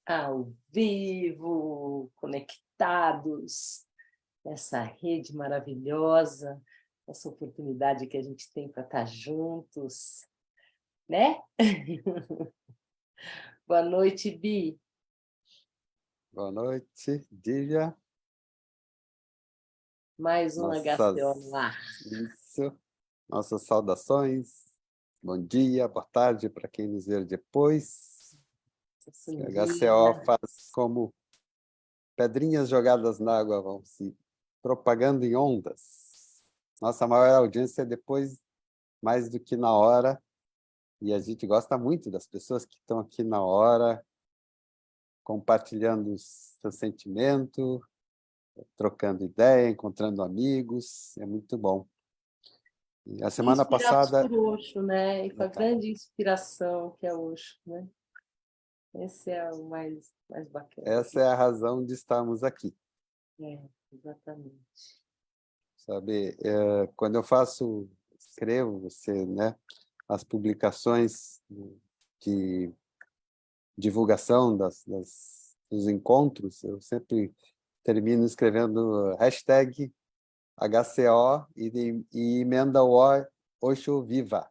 ao vivo, conectados nessa rede maravilhosa, essa oportunidade que a gente tem para estar juntos, né? Boa noite, Bi. Boa noite, Dívia. Mais um HCO no ar. Isso, nossas saudações. Bom dia, boa tarde para quem nos ver depois. O HCO faz como pedrinhas jogadas na água, vão se propagando em ondas. Nossa maior audiência é depois, mais do que na hora, e a gente gosta muito das pessoas que estão aqui na hora, compartilhando o seu sentimento, trocando ideia, encontrando amigos, é muito bom. E a semana Inspirados passada... por Osho, né? E com a grande inspiração que é Osho, né? Esse é o mais bacana. Essa é a razão de estarmos aqui. Exatamente. Sabe, quando eu escrevo você, né, as publicações de divulgação dos encontros, eu sempre termino escrevendo hashtag HCO e emenda o Osho Viva.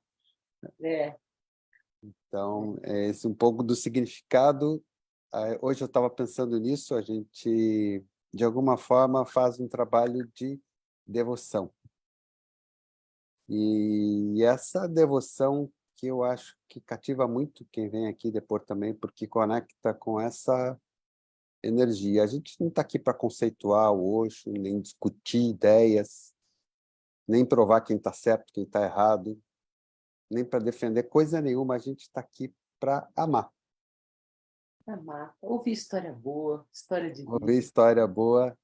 Então, é esse um pouco do significado. Hoje eu estava pensando nisso, a gente, de alguma forma, faz um trabalho de devoção. E essa devoção que eu acho que cativa muito quem vem aqui depois também, porque conecta com essa energia. A gente não está aqui para conceituar o Osho, nem discutir ideias, nem provar quem está certo, quem está errado, nem para defender coisa nenhuma. A gente está aqui para amar. Amar, ouvir história boa, história de Ouvir vida. história boa,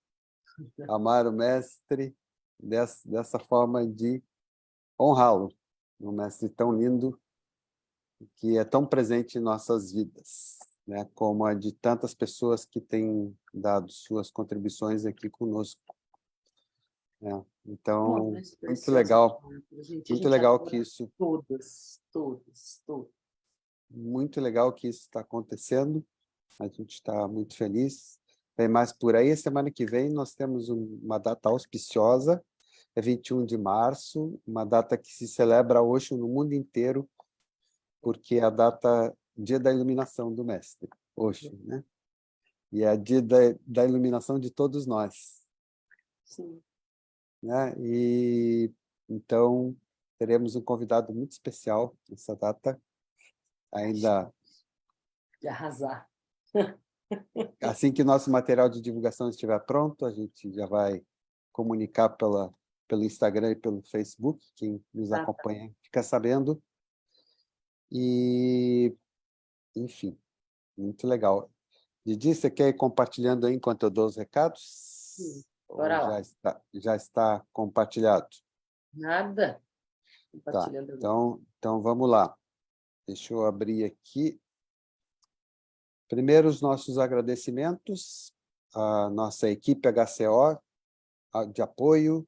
amar o mestre, dessa forma de honrá-lo. Um mestre tão lindo, que é tão presente em nossas vidas, né? Como a de tantas pessoas que têm dado suas contribuições aqui conosco. Então, muito legal. Muito legal que isso... Todas. Muito legal que isso está acontecendo. A gente está muito feliz. Tem mais por aí. Semana que vem nós temos uma data auspiciosa, é 21 de março, uma data que se celebra hoje no mundo inteiro, porque é a data, dia da iluminação do Mestre, hoje, né? E é dia da iluminação de todos nós. Sim. Né? E, então, teremos um convidado muito especial nessa data, ainda... De arrasar. Assim que nosso material de divulgação estiver pronto, a gente já vai comunicar pelo Instagram e pelo Facebook, quem nos acompanha fica sabendo. E, enfim, muito legal. Didi, você quer ir compartilhando aí enquanto eu dou os recados? Sim, bora lá. Já está compartilhado? Nada. Tá, então vamos lá. Deixa eu abrir aqui. Primeiro, os nossos agradecimentos à nossa equipe HCO de apoio,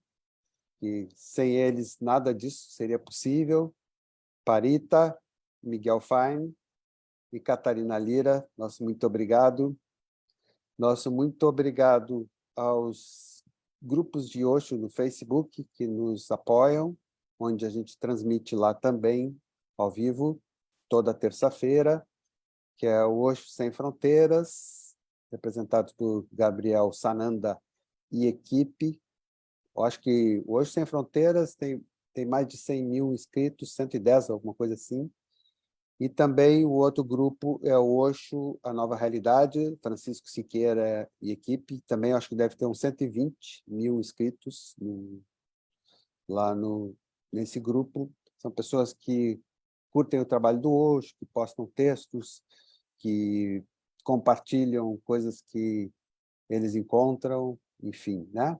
e sem eles nada disso seria possível. Parita, Miguel Fine e Catarina Lira, nosso muito obrigado. Nosso muito obrigado aos grupos de Osho no Facebook que nos apoiam, onde a gente transmite lá também, ao vivo, toda terça-feira, que é o Osho Sem Fronteiras, representado por Gabriel Sananda e equipe. Eu acho que o Osho Sem Fronteiras tem mais de 100 mil inscritos, 110, alguma coisa assim. E também o outro grupo é o Osho, A Nova Realidade, Francisco Siqueira e equipe. Também acho que deve ter uns 120 mil inscritos lá nesse grupo. São pessoas que curtem o trabalho do Osho, que postam textos, que compartilham coisas que eles encontram, enfim, né?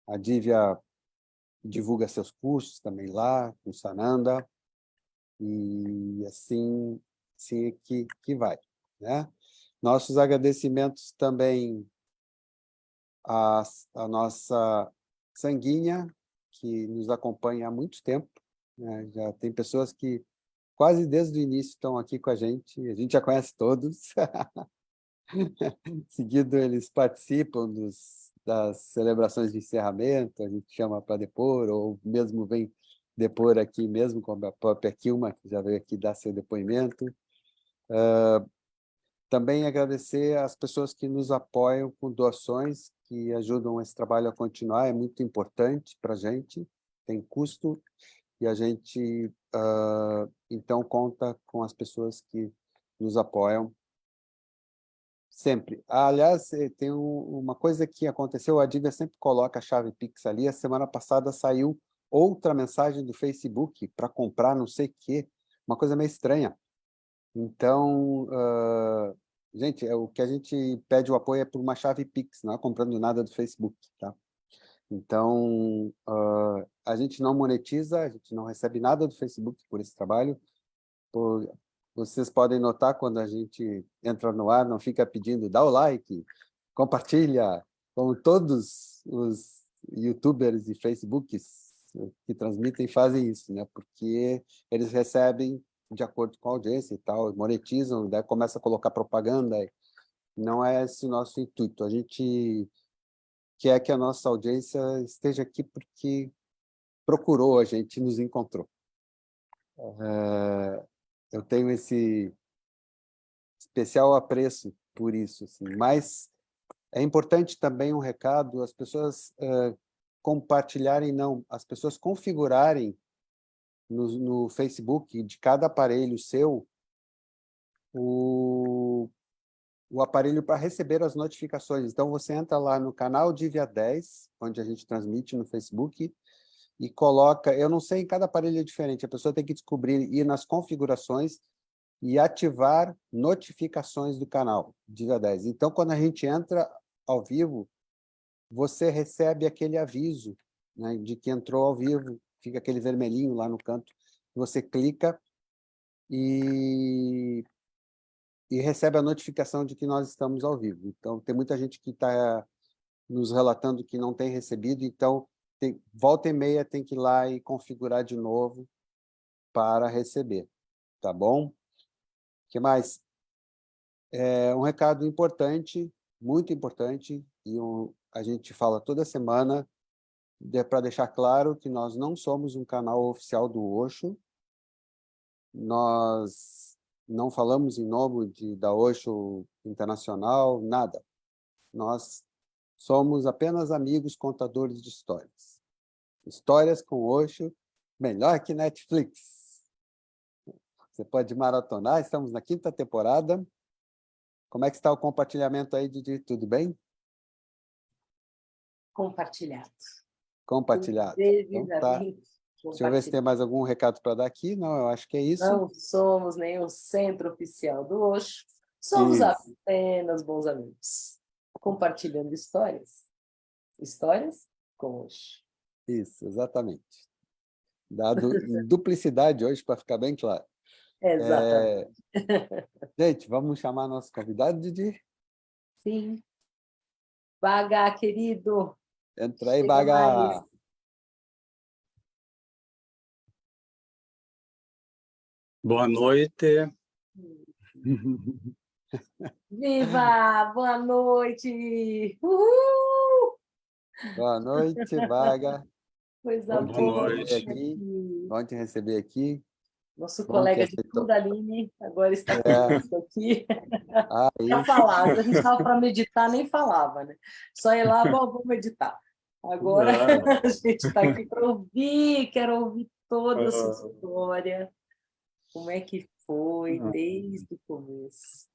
A Dívia divulga seus cursos também lá, com Sananda, e assim que vai, né? Nossos agradecimentos também à nossa Sanguinha, que nos acompanha há muito tempo, né? Já tem pessoas que quase desde o início estão aqui com a gente já conhece todos. Seguido, eles participam das celebrações de encerramento, a gente chama para depor, ou mesmo vem depor aqui mesmo, como a própria Kilma, que já veio aqui dar seu depoimento. Também agradecer às pessoas que nos apoiam com doações, que ajudam esse trabalho a continuar, é muito importante para a gente, tem custo, e a gente, então, conta com as pessoas que nos apoiam sempre. Aliás, tem uma coisa que aconteceu, a Dívia sempre coloca a chave Pix ali, a semana passada saiu outra mensagem do Facebook para comprar não sei o quê, uma coisa meio estranha. Então, gente, o que a gente pede o apoio é por uma chave Pix, não é comprando nada do Facebook, tá? Então, a gente não monetiza, a gente não recebe nada do Facebook por esse trabalho. Vocês podem notar quando a gente entra no ar, não fica pedindo, dá o like, compartilha, como todos os YouTubers e Facebooks que transmitem fazem isso, né? Porque eles recebem de acordo com a audiência e tal, monetizam, daí começa a colocar propaganda. Não é esse o nosso intuito. A gente quer que a nossa audiência esteja aqui porque procurou a gente, nos encontrou. Eu tenho esse especial apreço por isso, assim. Mas é importante também um recado, as pessoas compartilharem, não, as pessoas configurarem no Facebook de cada aparelho seu o aparelho para receber as notificações. Então, você entra lá no canal Dívia 10, onde a gente transmite no Facebook, e coloca, eu não sei, em cada aparelho é diferente, a pessoa tem que descobrir, ir nas configurações e ativar notificações do canal Dívia 10. Então, quando a gente entra ao vivo, você recebe aquele aviso, né, de que entrou ao vivo, fica aquele vermelhinho lá no canto, você clica e recebe a notificação de que nós estamos ao vivo. Então, tem muita gente que está nos relatando que não tem recebido, então, volta e meia tem que ir lá e configurar de novo para receber, tá bom? O que mais? Um recado importante, muito importante, e a gente fala toda semana, para deixar claro que nós não somos um canal oficial do Osho, nós não falamos em nome da Osho Internacional, nada. Nós somos apenas amigos contadores de histórias. Histórias com Osho, melhor que Netflix. Você pode maratonar, estamos na 5ª temporada. Como é que está o compartilhamento aí, Didi? Tudo bem? Compartilhado. Compartilhado. Então, tá. Deixa eu ver se tem mais algum recado para dar aqui. Não, eu acho que é isso. Não somos nenhum centro oficial do Osho, somos Isso. apenas bons amigos, compartilhando histórias. Histórias com Osho. Isso, exatamente. Dado em duplicidade hoje, para ficar bem claro. Exatamente. Gente, vamos chamar nosso convidado, Didi? Sim. Vaga, querido. Entra aí, Chega Vaga. mais. Boa noite. Viva! Boa noite! Uhul! Boa noite, Vaga. Coisa Boa boa noite. aqui. Bom te receber aqui. Nosso Bom colega que de aceitou. Kundalini agora está conosco aqui. Aí, Para falar, a gente estava para meditar, nem falava, né? Só ir lá, bom, vou meditar. Agora a gente está aqui para ouvir, quero ouvir toda a sua história. Como é que foi desde o começo?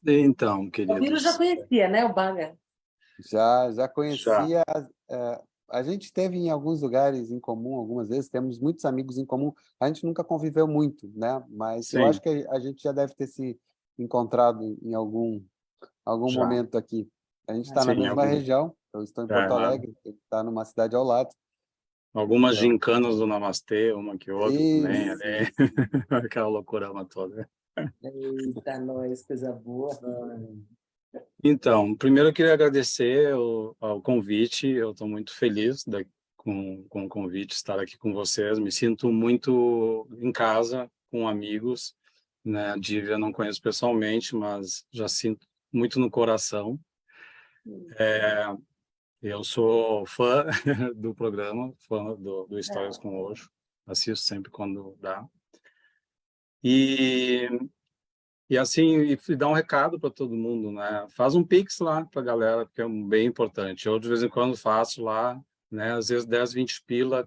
Então, O vírus já queridos, conhecia, né, o Baga? já conhecia. A gente teve em alguns lugares em comum, algumas vezes, temos muitos amigos em comum. A gente nunca conviveu muito, né? Mas eu sim, acho que a gente já deve ter se encontrado em algum já, momento aqui. A gente está na sim, mesma região, eu estou em Porto Alegre, ele está numa cidade ao lado. algumas Então, gincanas do Namastê, uma que outra também, isso, ali. Aquela loucurama toda. Eita, nós, coisa boa. Então, primeiro eu queria agradecer ao convite, eu estou muito feliz com o convite, estar aqui com vocês, me sinto muito em casa, com amigos, né? A Dívia eu não conheço pessoalmente, mas já sinto muito no coração. Eu sou fã do programa, fã do Histórias com Osho, assisto sempre quando dá. E assim, e dar um recado para todo mundo, né? Faz um Pix lá para a galera, porque é bem importante. Eu, de vez em quando, faço lá, né? Às vezes 10, 20 pila,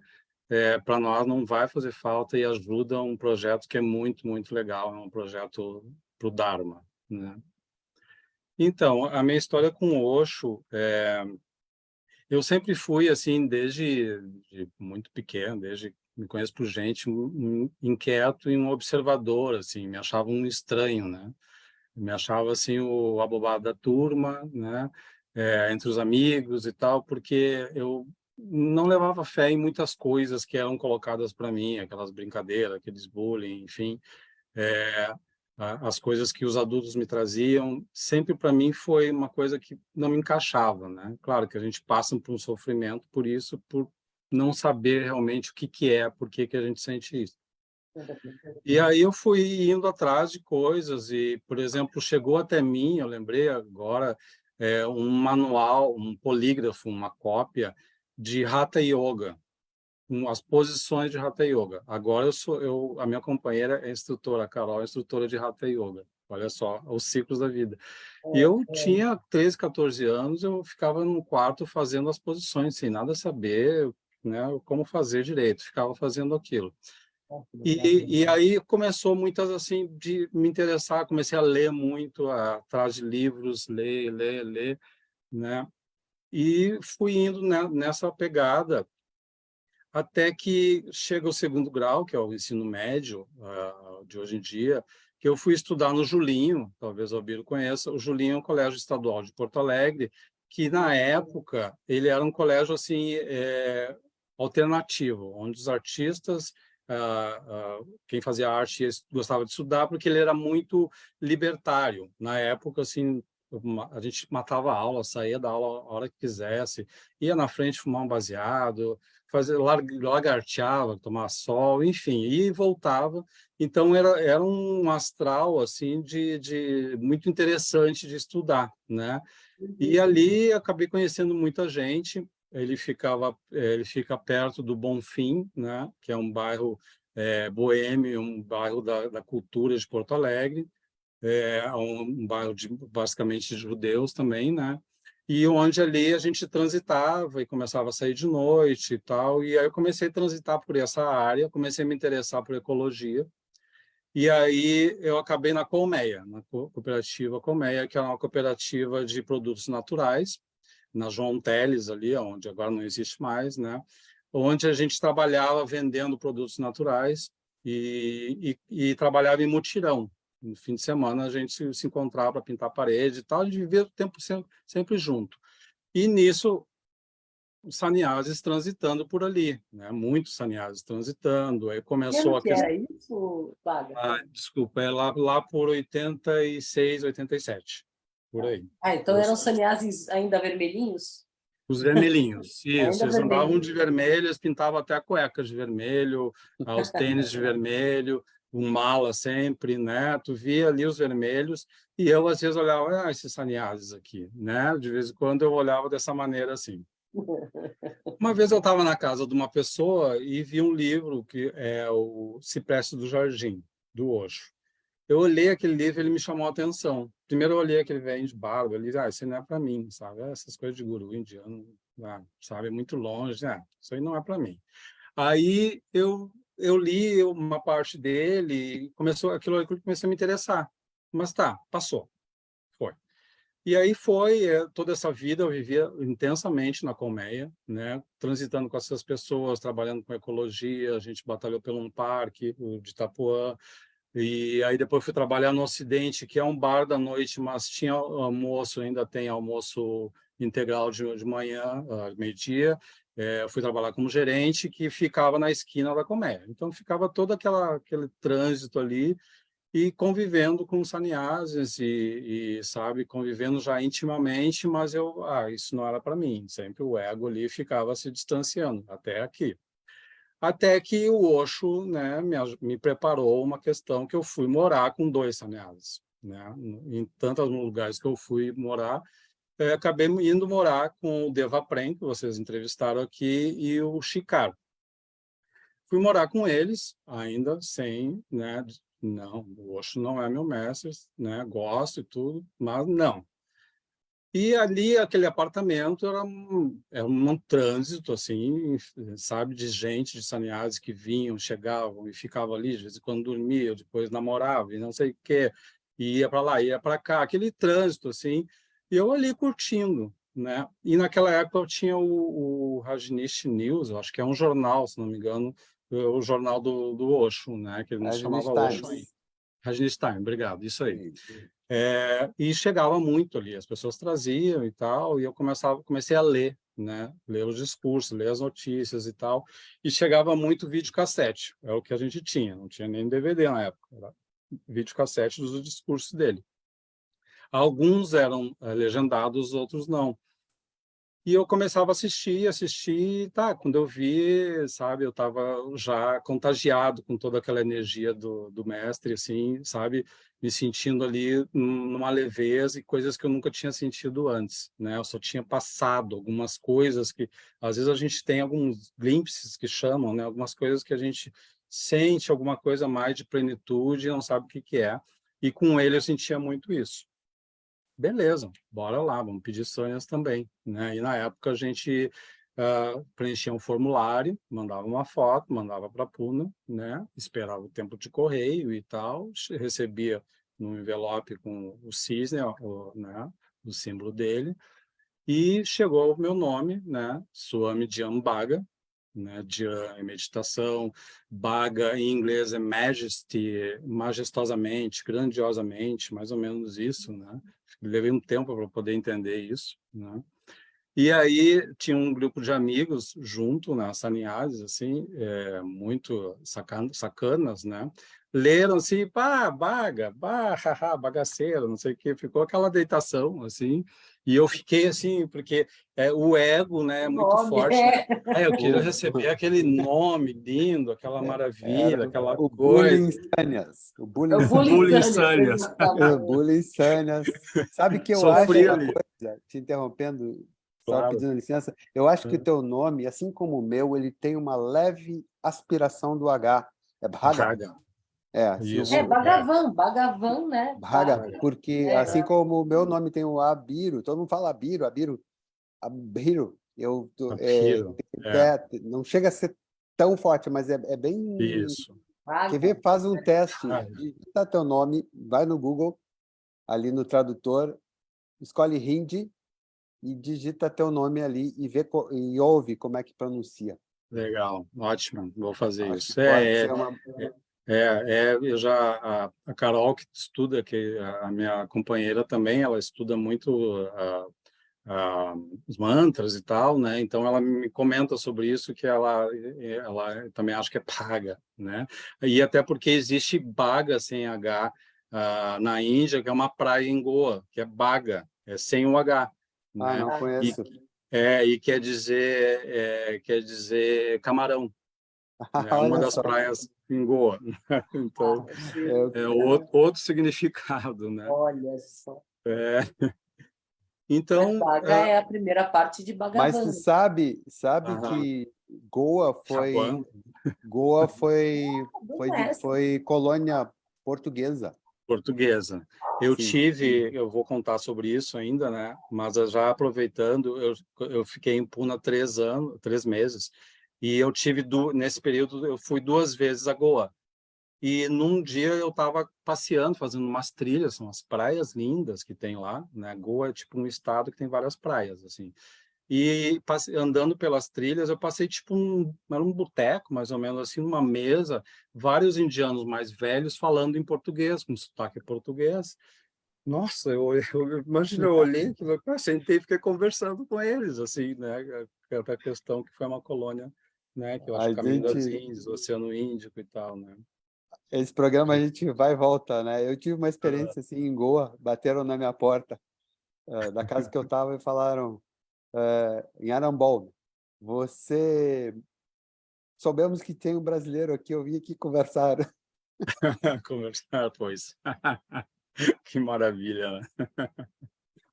para nós não vai fazer falta e ajuda um projeto que é muito, muito legal, é um projeto para o Dharma, né? Então, a minha história com o Osho, eu sempre fui, assim, desde muito pequeno, desde me conheço por gente, um inquieto e um observador, assim, me achava um estranho, né? Me achava assim o abobado da turma, né? Entre os amigos e tal, porque eu não levava fé em muitas coisas que eram colocadas para mim, aquelas brincadeiras, aqueles bullying, enfim, as coisas que os adultos me traziam, sempre para mim foi uma coisa que não me encaixava, né? Claro que a gente passa por um sofrimento por isso, por não saber realmente o que que é, por que que a gente sente isso. E aí eu fui indo atrás de coisas e, por exemplo, chegou até mim, eu lembrei agora, um manual, um polígrafo, uma cópia de Hatha Yoga, com as posições de Hatha Yoga. Agora a minha companheira é instrutora, a Carol, é instrutora de Hatha Yoga. Olha só, os ciclos da vida. E eu tinha 13, 14 anos, eu ficava no quarto fazendo as posições, sem nada saber, né, como fazer direito, ficava fazendo aquilo. E aí começou muitas assim de me interessar, comecei a ler muito, atrás de livros, ler, né? E fui indo nessa pegada até que chega o segundo grau, que é o ensino médio de hoje em dia, que eu fui estudar no Julinho, talvez o Albiro conheça. O Julinho é um colégio estadual de Porto Alegre, que na época ele era um colégio assim alternativo, onde os artistas, quem fazia arte gostava de estudar, porque ele era muito libertário. Na época, assim, a gente matava a aula, saía da aula a hora que quisesse, ia na frente fumar um baseado, lagarteava, tomar sol, enfim, e voltava. Então era um astral assim de muito interessante de estudar, né? E ali acabei conhecendo muita gente. Ele fica perto do Bonfim, né? Que é um bairro boêmio, um bairro da cultura de Porto Alegre, um bairro basicamente de judeus também, né? E onde ali a gente transitava e começava a sair de noite e tal. E aí eu comecei a transitar por essa área, comecei a me interessar por ecologia. E aí eu acabei na Colmeia, na cooperativa Colmeia, que é uma cooperativa de produtos naturais, na João Teles ali, onde agora não existe mais, né? Onde a gente trabalhava vendendo produtos naturais e trabalhava em mutirão. No fim de semana a gente se encontrava para pintar a parede e tal, a gente vivia o tempo sempre junto. E nisso, os sannyasis transitando por ali, né? Muitos sannyasis transitando. Aí Que começou ano a que questão. era isso, Vaga? Desculpa, é lá por 86, 87, por aí. Então eram sannyasis ainda vermelhinhos? Os vermelhinhos, isso. Ainda Eles andavam de vermelhinhos. vermelho, eles pintavam até a cueca de vermelho, os tênis de vermelho, um mala sempre, né? Tu via ali os vermelhos e eu às vezes olhava, esses sannyasis aqui, né? De vez em quando eu olhava dessa maneira assim. Uma vez eu estava na casa de uma pessoa e vi um livro que é o Cipreste do Jardim, do Osho. Eu olhei aquele livro e ele me chamou a atenção. Primeiro eu olhei aquele velho de barba, ele disse, isso não é para mim, sabe? Essas coisas de guru indiano, sabe? É muito longe, isso aí não é para mim. Aí eu li uma parte dele e aquilo comecei a me interessar. Mas passou, foi. E aí toda essa vida eu vivia intensamente na colmeia, né? Transitando com essas pessoas, trabalhando com ecologia, a gente batalhou pelo um parque, o de Itapuã, e aí depois fui trabalhar no Ocidente, que é um bar da noite, mas tinha almoço, ainda tem almoço integral de manhã, meio-dia. Fui trabalhar como gerente, que ficava na esquina da colmeia. Então ficava todo aquele trânsito ali, e convivendo com sannyasis sabe, convivendo já intimamente, mas isso não era para mim. Sempre o ego ali ficava se distanciando, até aqui. Até que o Osho, né, me preparou uma questão que eu fui morar com 2 sannyasis. né? Em tantos lugares que eu fui morar, acabei indo morar com o Deva Prem, que vocês entrevistaram aqui, e o Chicar. Fui morar com eles, ainda sem, né? Não, o Osho não é meu mestre, né? Gosto e tudo, mas não. E ali, aquele apartamento era um trânsito, assim, sabe, de gente, de sannyasi que vinham, chegavam e ficavam ali, de vez em quando dormiam, depois namoravam e não sei o quê, e ia para lá, ia para cá, aquele trânsito, assim, e eu ali curtindo, né? E naquela época eu tinha o Rajneesh News, eu acho que é um jornal, se não me engano, o jornal do Osho, né? Que ele não se Rajneesh chamava Osho ainda. Times. Rajneesh Time, obrigado, isso aí. Isso. E chegava muito ali, as pessoas traziam e tal, e eu comecei a ler, né? Ler os discursos, ler as notícias e tal, e chegava muito videocassete, é o que a gente tinha, não tinha nem DVD na época, era videocassete dos discursos dele. Alguns eram legendados, outros não. E eu começava a assistir, tá, quando eu vi, sabe, eu estava já contagiado com toda aquela energia do mestre, assim, sabe, me sentindo ali numa leveza e coisas que eu nunca tinha sentido antes, né, eu só tinha passado algumas coisas que, às vezes a gente tem alguns glimpses que chamam, né, algumas coisas que a gente sente alguma coisa mais de plenitude e não sabe o que que é, e com ele eu sentia muito isso. Beleza, bora lá, vamos pedir sonhos também, né? E na época a gente preenchia um formulário, mandava uma foto, mandava para a Puna, né? Esperava o tempo de correio e tal, recebia no envelope com o cisne, né? O símbolo dele, e chegou o meu nome, né? Swami Baga, né? Dhyan é meditação, Baga em inglês é majesty, majestosamente, grandiosamente, mais ou menos isso, né? Levei um tempo para poder entender isso, né? E aí tinha um grupo de amigos junto, né, sannyasins, assim, muito sacanas, né? Leram assim, pá, baga, bah, haha, bagaceira, não sei o quê. Ficou aquela deitação, assim, e eu fiquei assim, porque o ego, né, é muito Nome, forte, né? é. Eu queria O, receber aquele nome lindo, aquela maravilha, era aquela o coisa. Bullying Sanias. O É Bullying o Sanias. bullying Bullying Sânias, Sanias. O exatamente. Bullying Sanias. Sabe que eu acho Sofri uma ali, coisa, te interrompendo, só claro. pedindo licença, eu acho que o teu nome, assim como o meu, ele tem uma leve aspiração do H. É Bhaga? Raga. Se É, Isso, o, Bhagavan, né? Bhaga, porque É, assim como o meu nome tem o Abiru, todo mundo fala Abiru, Abiru, Abiru, Apiro. É, não chega a ser tão forte, mas é bem. isso. Quer Bhaga. ver? Faz um teste, Ah, digita teu nome, vai no Google, ali no tradutor, escolhe Hindi e digita teu nome ali e vê e ouve como é que pronuncia. legal, ótimo, vou fazer Acho que isso. pode ser uma. Eu já a Carol que estuda, que a minha companheira também, ela estuda muito ah, os mantras e tal, né? Então ela me comenta sobre isso que ela também acha que é paga, né? E até porque existe Baga sem H na Índia, que é uma praia em Goa, que é Baga, é sem o H, Ah, né? não E conheço. e quer dizer camarão, né? Uma Olha das só. praias em Goa. Então, Ah, sim, Eu- é outro significado, né? olha só. É, Mas então, Bhaga é a primeira parte de Mas tu Bhagavan. sabe aham, que Goa foi Chaguan, Goa foi Do foi, de- mestre. foi colônia portuguesa. portuguesa. Sim. Eu vou contar sobre isso ainda, né? Mas já aproveitando, eu fiquei em Puna 3 anos, 3 meses, e eu tive nesse período eu fui 2 vezes a Goa. E num dia eu estava passeando, fazendo umas trilhas, são as praias lindas que tem lá, né? Goa é tipo um estado que tem várias praias, assim. E andando pelas trilhas, eu passei tipo era um boteco, mais ou menos assim, numa mesa, vários indianos mais velhos falando em português, com sotaque português. Nossa, imagina, eu olhei, eu sentei e fiquei conversando com eles, assim, né? A questão que foi uma colônia, né? Que eu acho A caminho das gente Índias, Oceano Índico e tal, né? esse programa a gente vai e volta, né? Eu tive uma Ah, experiência assim em Goa, bateram na minha porta da casa que eu estava e falaram em Arambol, você soubemos que tem um brasileiro aqui, eu vim aqui conversar. conversar, pois. Que maravilha, né?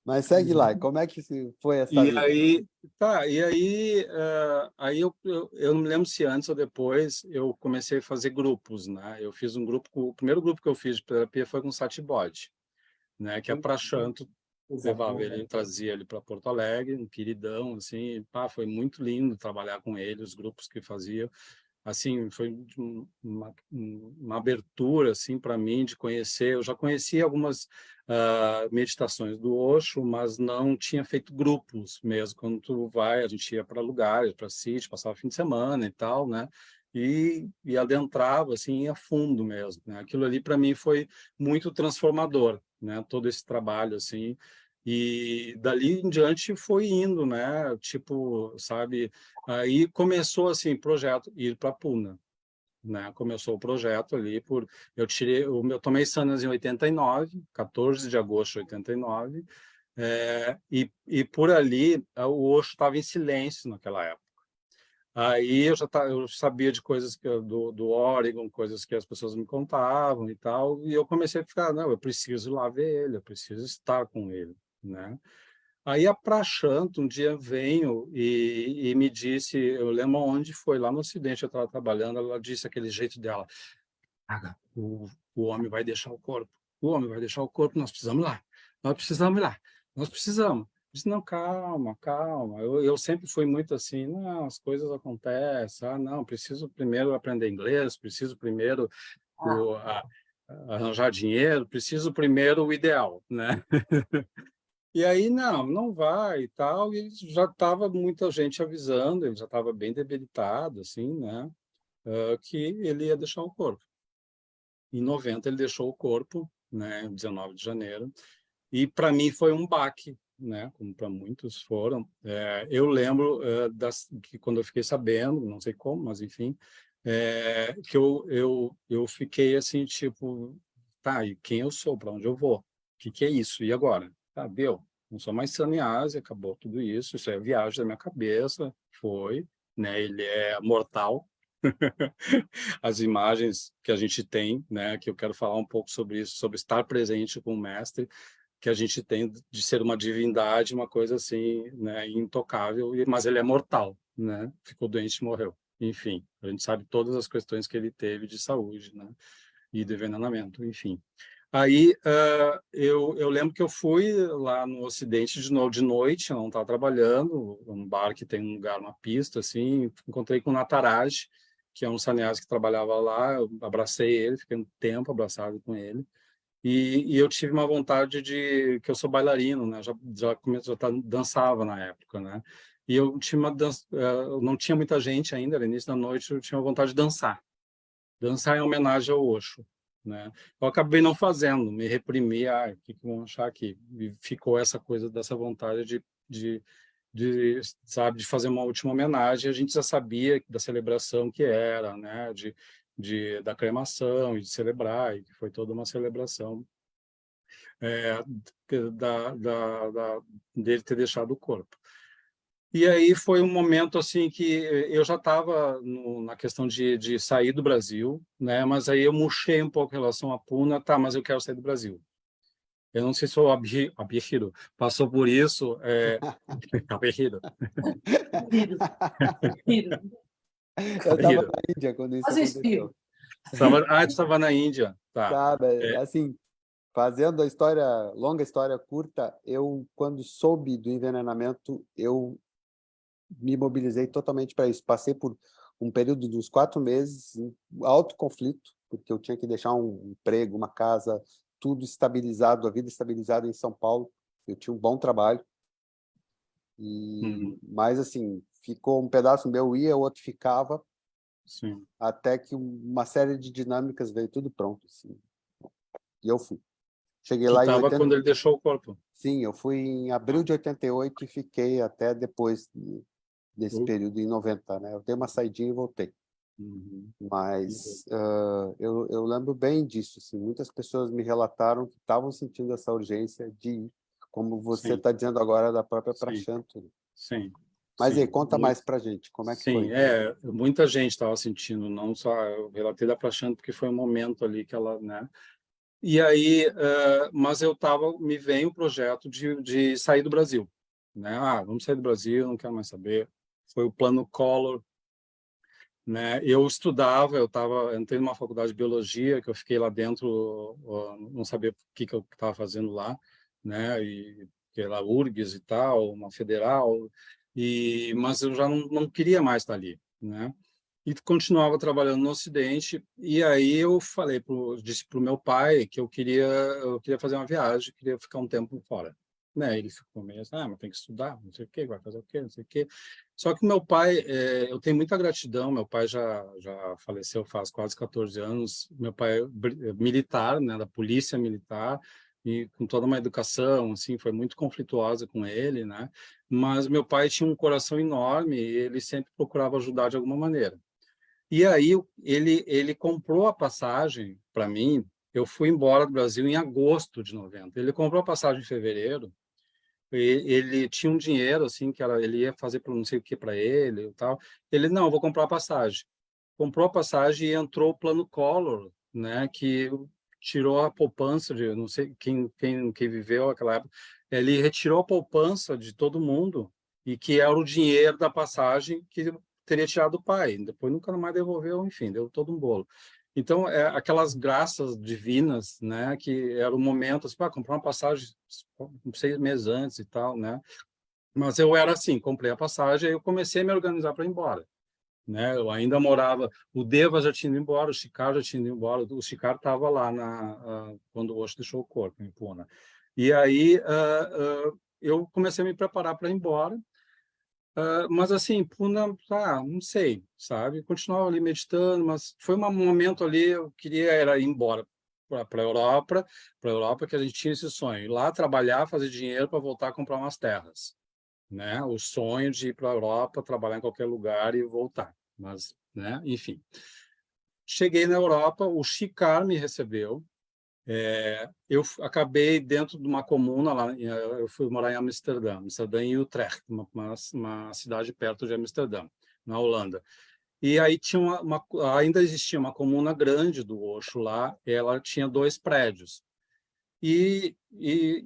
Mas segue lá, e como é que foi essa E vida? aí, tá, e aí, aí eu não me lembro se antes ou depois eu comecei a fazer grupos, né? Eu fiz um grupo, o primeiro grupo que eu fiz de terapia foi com o Satibod, né? Que a Prashanto levava ele, trazia ele para Porto Alegre, um queridão, assim, e, pá, foi muito lindo trabalhar com ele, os grupos que fazia. Assim, foi uma abertura assim para mim de conhecer. Eu já conhecia algumas meditações do Osho, mas não tinha feito grupos mesmo. Quando tu vai, a gente ia para lugares, para sítio, passava fim de semana e tal, né? E adentrava assim a fundo mesmo, né? Aquilo ali para mim foi muito transformador, né? Todo esse trabalho assim. E dali em diante foi indo, né? Tipo, sabe? Aí começou assim, projeto ir para Puna, né? Começou o projeto ali por eu tomei Sanas em 89, 14 de agosto de 89, e por ali o Osho estava em silêncio naquela época. Aí eu sabia de coisas do Oregon, coisas que as pessoas me contavam e tal, e eu comecei a ficar, não, eu preciso ir lá ver ele, eu preciso estar com ele, né? Aí a Prashanto um dia veio e me disse, eu lembro onde foi, lá no Ocidente eu estava trabalhando, ela disse aquele jeito dela, "Aga, o homem vai deixar o corpo, o homem vai deixar o corpo, nós precisamos ir lá, nós precisamos ir lá, nós precisamos." Eu disse, não, calma, calma. Eu sempre fui muito assim, não, as coisas acontecem, não, preciso primeiro aprender inglês, preciso primeiro o, a- arranjar dinheiro, preciso primeiro o ideal, né? E aí, não, não vai e tal, e já estava muita gente avisando, ele já estava bem debilitado, assim, né, que ele ia deixar o corpo. Em 90 ele deixou o corpo, né, 19 de janeiro, e para mim foi um baque, né, como para muitos foram. Eu lembro que quando eu fiquei sabendo, não sei como, mas enfim, que eu fiquei assim, tipo, tá, e quem eu sou, para onde eu vou? O que é isso? E agora? Tá, deu. Não sou mais sannyasi, acabou tudo isso. Isso é viagem da minha cabeça, foi, né? Ele é mortal. As imagens que a gente tem, né? Que eu quero falar um pouco sobre isso, sobre estar presente com o mestre, que a gente tem de ser uma divindade, uma coisa assim, né? Intocável, mas ele é mortal, né? Ficou doente e morreu. Enfim, a gente sabe todas as questões que ele teve de saúde, né? E de envenenamento, enfim. Aí eu lembro que eu fui lá no Ocidente de novo de noite, eu não estava trabalhando, um bar que tem um lugar, uma pista, assim, encontrei com o Nataraj, que é um sannyasi que trabalhava lá, eu abracei ele, fiquei um tempo abraçado com ele, e eu tive uma vontade que eu sou bailarino, né? Dançava na época, né? E eu tinha não tinha muita gente ainda, era início da noite, eu tinha vontade de dançar. Dançar em homenagem ao Osho, né? Eu acabei não fazendo, me reprimi, o que vão achar aqui? E ficou essa coisa dessa vontade sabe, de fazer uma última homenagem. A gente já sabia da celebração que era, né? Da cremação e de celebrar, e que foi toda uma celebração é, dele ter deixado o corpo. E aí foi um momento assim que eu já estava na questão de sair do Brasil, né? Mas aí eu murchei um pouco em relação à Puna, tá? Mas eu quero sair do Brasil. Eu não sei se o Abhihiro passou por isso, Abhihiro, Respiro, respiro. Eu estava Abhihiro. na Índia quando isso Mas respiro. aconteceu. Tu estava na Índia, tá? Sabe, É, assim, fazendo a história, longa história curta, eu, quando soube do envenenamento, eu me mobilizei totalmente para isso. Passei por um período de uns 4 meses em alto conflito, porque eu tinha que deixar um emprego, uma casa, tudo estabilizado, a vida estabilizada em São Paulo. Eu tinha um bom trabalho, uhum, mas assim, ficou um pedaço meu ia, o outro ficava, sim. até que uma série de dinâmicas veio tudo pronto, assim. E eu fui. Cheguei Tu lá em estava 80. quando ele deixou o corpo. Sim, eu fui em abril de 88 e fiquei até depois desse Uh, período, em 90, né? Eu dei uma saidinha e voltei. uhum. Mas eu lembro bem disso. Assim, muitas pessoas me relataram que estavam sentindo essa urgência de ir, como você Sim, está dizendo agora da própria sim, Prashanto. sim, Mas aí, sim. conta mais para gente, como é que foi Sim, então? muita gente estava sentindo, não só eu relatei da Prashant porque foi um momento ali que ela, né? E aí, mas me vem o projeto de sair do Brasil, né? Vamos sair do Brasil, não quero mais saber. Foi o plano Collor, né? Eu entrei numa faculdade de biologia, que eu fiquei lá dentro, não sabia o que eu estava fazendo lá, né? E que era URGS e tal, uma federal, mas eu já não queria mais estar ali, né? E continuava trabalhando no Ocidente, e aí eu disse para o meu pai que eu queria fazer uma viagem, queria ficar um tempo fora, né? Ele ficou meio assim, mas tem que estudar, não sei o quê, vai fazer o quê, não sei o quê. Só que meu pai, eu tenho muita gratidão, meu pai já faleceu faz quase 14 anos, meu pai é militar, né, da polícia militar, e com toda uma educação, assim, foi muito conflituosa com ele, né? Mas meu pai tinha um coração enorme e ele sempre procurava ajudar de alguma maneira. E aí ele comprou a passagem para mim. Eu fui embora do Brasil em agosto de 90. Ele comprou a passagem em fevereiro. Ele tinha um dinheiro assim ele ia fazer não sei o que para ele e tal. Ele não, eu vou comprar a passagem. Comprou a passagem e entrou o plano Collor, né? Que tirou a poupança de não sei quem viveu aquela época. Ele retirou a poupança de todo mundo e que era o dinheiro da passagem que teria tirado do pai. Depois nunca mais devolveu, enfim, deu todo um bolo. Então, aquelas graças divinas, né, que era o momento, assim, comprar uma passagem 6 meses antes e tal, né? Mas eu era assim, comprei a passagem e eu comecei a me organizar para ir embora, né? Eu ainda morava, o Deva já tinha ido embora, o Chicar já tinha ido embora, o Chicar estava lá quando o Osho deixou o corpo, em Puna. E aí eu comecei a me preparar para ir embora, mas assim, Puna, não sei, sabe? Continuava ali meditando, mas foi um momento ali, eu queria era ir embora para a Europa, que a gente tinha esse sonho, ir lá trabalhar, fazer dinheiro para voltar a comprar umas terras, né? O sonho de ir para a Europa, trabalhar em qualquer lugar e voltar. Mas, né? Enfim. Cheguei na Europa, o Chicar me recebeu. Eu acabei dentro de uma comuna lá, eu fui morar em Amsterdã e Utrecht, uma cidade perto de Amsterdã, na Holanda. E aí tinha ainda existia uma comuna grande do Osho lá, ela tinha 2 prédios. E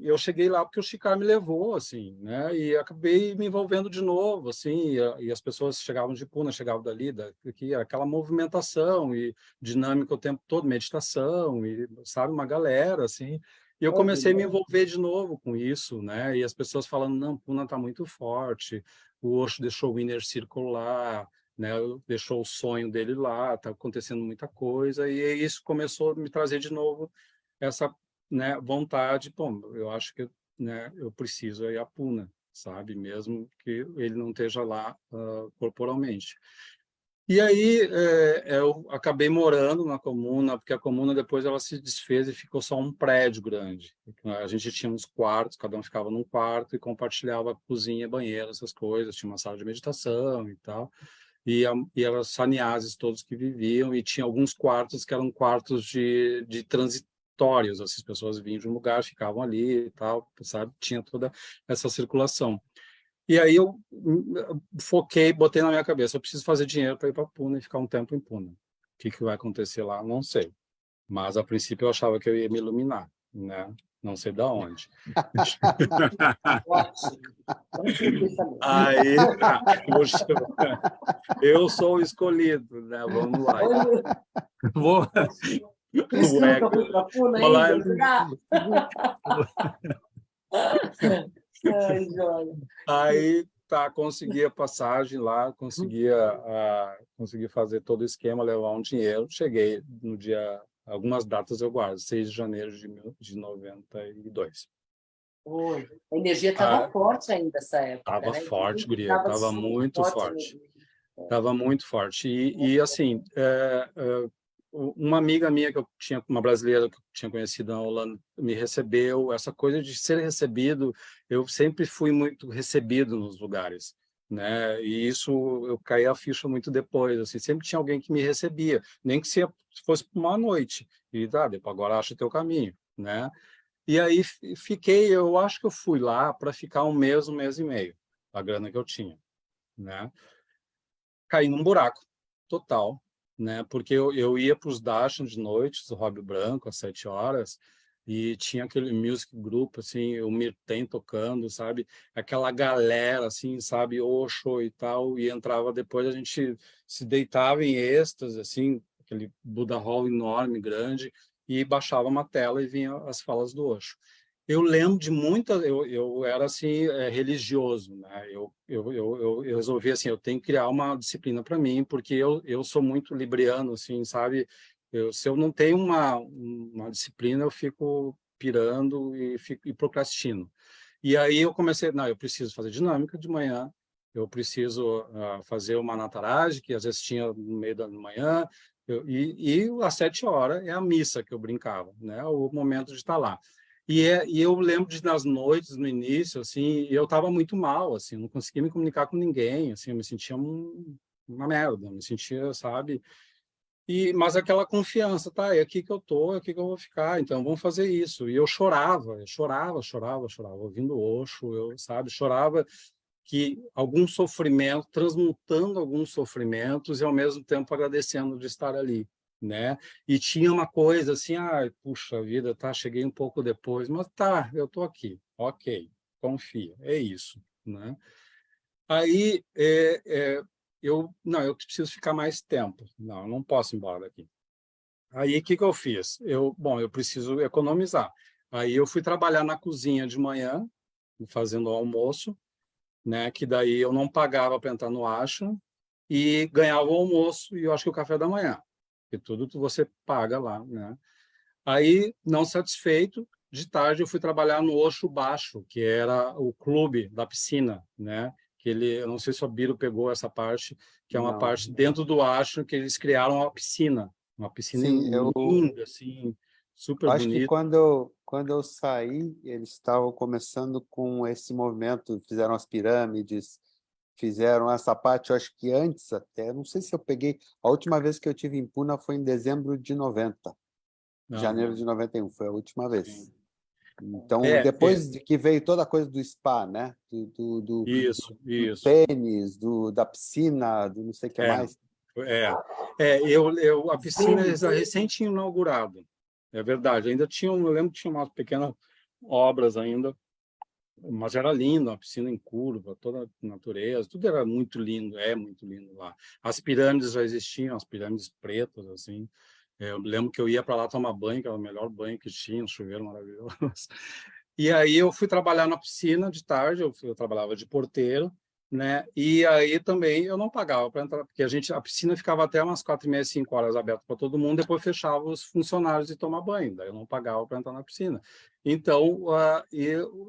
eu cheguei lá porque o Chicar me levou, assim, né? E acabei me envolvendo de novo, assim, e as pessoas chegavam de Puna, chegavam dali, daqui, aquela movimentação e dinâmica o tempo todo, meditação, e, sabe, uma galera, assim. E eu comecei a me envolver de novo com isso, né? E as pessoas falando, não, Puna está muito forte, o Osho deixou o Inner Circle lá, né? Deixou o sonho dele lá, está acontecendo muita coisa, e isso começou a me trazer de novo essa, né, vontade, bom, eu acho que, né, eu preciso ir a Puna, sabe, mesmo que ele não esteja lá corporalmente. E aí eu acabei morando na comuna, porque a comuna depois ela se desfez e ficou só um prédio grande. A gente tinha uns quartos, cada um ficava num quarto e compartilhava cozinha, banheiro, essas coisas, tinha uma sala de meditação e tal. E eram sannyasis todos que viviam, e tinha alguns quartos que eram quartos de transitórios, essas pessoas vinham de um lugar, ficavam ali e tal, sabe? Tinha toda essa circulação. E aí eu foquei, botei na minha cabeça, eu preciso fazer dinheiro para ir para Puna e ficar um tempo em Puna. O que vai acontecer lá, não sei. Mas, a princípio, eu achava que eu ia me iluminar, né? Não sei de onde. Aí, poxa, eu sou o escolhido, né? Vamos lá. Vou, Isso que nunca fui para Puna ainda, jogar. Ai, joia. Aí, consegui a passagem lá, consegui fazer todo o esquema, levar um dinheiro. Cheguei no dia, algumas datas eu guardo, 6 de janeiro de 92. Oi. A energia estava forte ainda nessa época, Estava né? forte, guria, estava muito forte. Mesmo. Estava muito forte. E assim, uma amiga minha, uma brasileira que eu tinha conhecido na Holanda, me recebeu. Essa coisa de ser recebido, eu sempre fui muito recebido nos lugares, né? E isso eu caí a ficha muito depois. Assim, sempre tinha alguém que me recebia, nem que se fosse por uma noite. E depois agora acha o teu caminho, né? E aí fiquei, eu acho que eu fui lá para ficar um mês e meio, a grana que eu tinha, né? Caí num buraco total, né? Porque eu ia para os darshan de noite, do Hobby Branco, às 7 horas, e tinha aquele music group, assim, o Mirten tocando, sabe? Aquela galera, assim, sabe? Osho e tal, e entrava depois, a gente se deitava em êxtase, assim, aquele Buddha Hall enorme, grande, e baixava uma tela e vinha as falas do Osho. Eu lembro de muitas, eu era assim religioso, né? Eu resolvi assim, eu tenho que criar uma disciplina para mim, porque eu sou muito libriano, assim, sabe? Se eu não tenho uma disciplina, eu fico pirando e procrastino. E aí eu comecei, não, eu preciso fazer dinâmica de manhã, eu preciso fazer uma nataraj, que às vezes tinha no meio da manhã, e às 7 horas é a missa que eu brincava, né? O momento de estar lá. E eu lembro de nas noites no início, assim, eu estava muito mal, assim, não conseguia me comunicar com ninguém, assim, eu me sentia uma merda, me sentia, sabe? Mas aquela confiança, tá? É aqui que eu tô, é aqui que eu vou ficar, então vamos fazer isso. E eu chorava, ouvindo Osho, eu, sabe, chorava que algum sofrimento, transmutando alguns sofrimentos e ao mesmo tempo agradecendo de estar ali, né? E tinha uma coisa assim, puxa vida, tá, cheguei um pouco depois, mas tá, eu tô aqui, ok, confia, é isso, né? Aí eu preciso ficar mais tempo, não, eu não posso ir embora daqui. Aí o que que eu fiz? Eu preciso economizar. Aí eu fui trabalhar na cozinha de manhã, fazendo o almoço, né? Que daí eu não pagava para entrar no ashram e ganhava o almoço e eu acho que o café da manhã, que tudo que você paga lá, né? Aí, não satisfeito, de tarde eu fui trabalhar no Osho Baixo, que era o clube da piscina, né? Que eu não sei se o Biro pegou essa parte, que é uma Não. parte dentro do Ashram que eles criaram uma piscina Sim, linda, assim, super acho que bonita. quando eu saí, eles estavam começando com esse movimento, fizeram as pirâmides, fizeram essa parte, eu acho que antes até, não sei se eu peguei, a última vez que eu tive em Puna foi em dezembro de 90, janeiro de Aham, 91, foi a última vez. sim. Então, É, depois de que veio toda a coisa do spa, né? isso, Do isso. tênis, da piscina, do não sei o que É, mais. a piscina Sim. está recente inaugurada, é verdade. Ainda tinha, eu lembro que tinha umas pequenas obras ainda, mas era lindo, uma piscina em curva, toda a natureza, tudo era muito lindo, é muito lindo lá. As pirâmides já existiam, as pirâmides pretas, assim. Eu lembro que eu ia para lá tomar banho, que era o melhor banho que tinha, um chuveiro maravilhoso. E aí eu fui trabalhar na piscina de tarde, eu trabalhava de porteiro, né? E aí também eu não pagava para entrar, porque a piscina ficava até umas 4h30, 5 horas aberta para todo mundo, depois fechava os funcionários de tomar banho, daí eu não pagava para entrar na piscina. Então,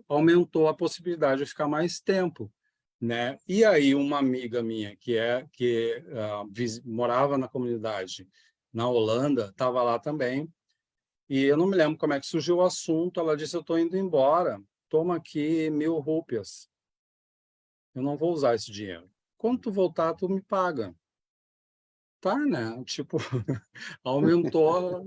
aumentou a possibilidade de ficar mais tempo, né? E aí uma amiga minha que morava na comunidade na Holanda, estava lá também, e eu não me lembro como é que surgiu o assunto. Ela disse: eu estou indo embora, toma aqui 1.000 rupias, eu não vou usar esse dinheiro. Quando tu voltar, tu me paga. Tá, né? Tipo, aumentou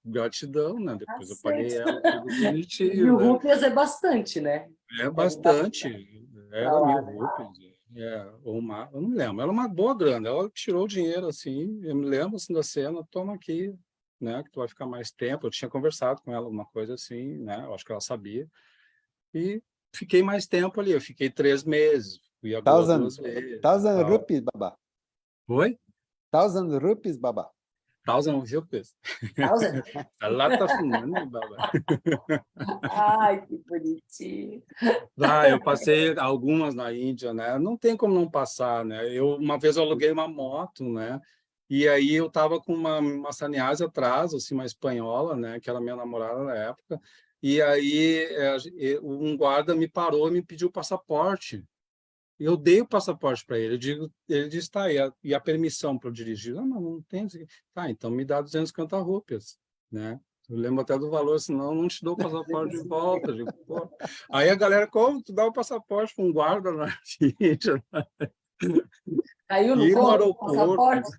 gratidão, né? Tá Depois eu paguei certo. ela tudo bonitinho, Mil né? rupias é bastante, né? É É bastante bastante, para era lá, mil né? rupias, eu não lembro, era uma boa grana, ela tirou o dinheiro assim, eu me lembro assim da cena, toma aqui, né, que tu vai ficar mais tempo, eu tinha conversado com ela alguma coisa assim, né, eu acho que ela sabia, e fiquei mais tempo ali, eu fiquei 3 meses, fui a Goa Thousand, 2 vezes e thousand tal. rupees, babá. Oi? 1000 rupees, babá. 1.000 rupees. Thousand? A lot of money, baba. Ai, que bonitinho. Eu passei algumas na Índia, né? Não tem como não passar, né? Uma vez eu aluguei uma moto, né? E aí eu tava com uma sannyasi atrás, assim, uma espanhola, né? Que era minha namorada na época. E aí um guarda me parou e me pediu o passaporte. Eu dei o passaporte para ele. Ele disse: tá, e a permissão para eu dirigir? Não tem. Tá, então me dá 250 rupias, né? Eu lembro até do valor, senão eu não te dou o passaporte de volta. Eu digo, pô. Aí a galera: como tu dá o passaporte para um guarda na Índia? Caiu no E no colo do aeroporto, passaporte?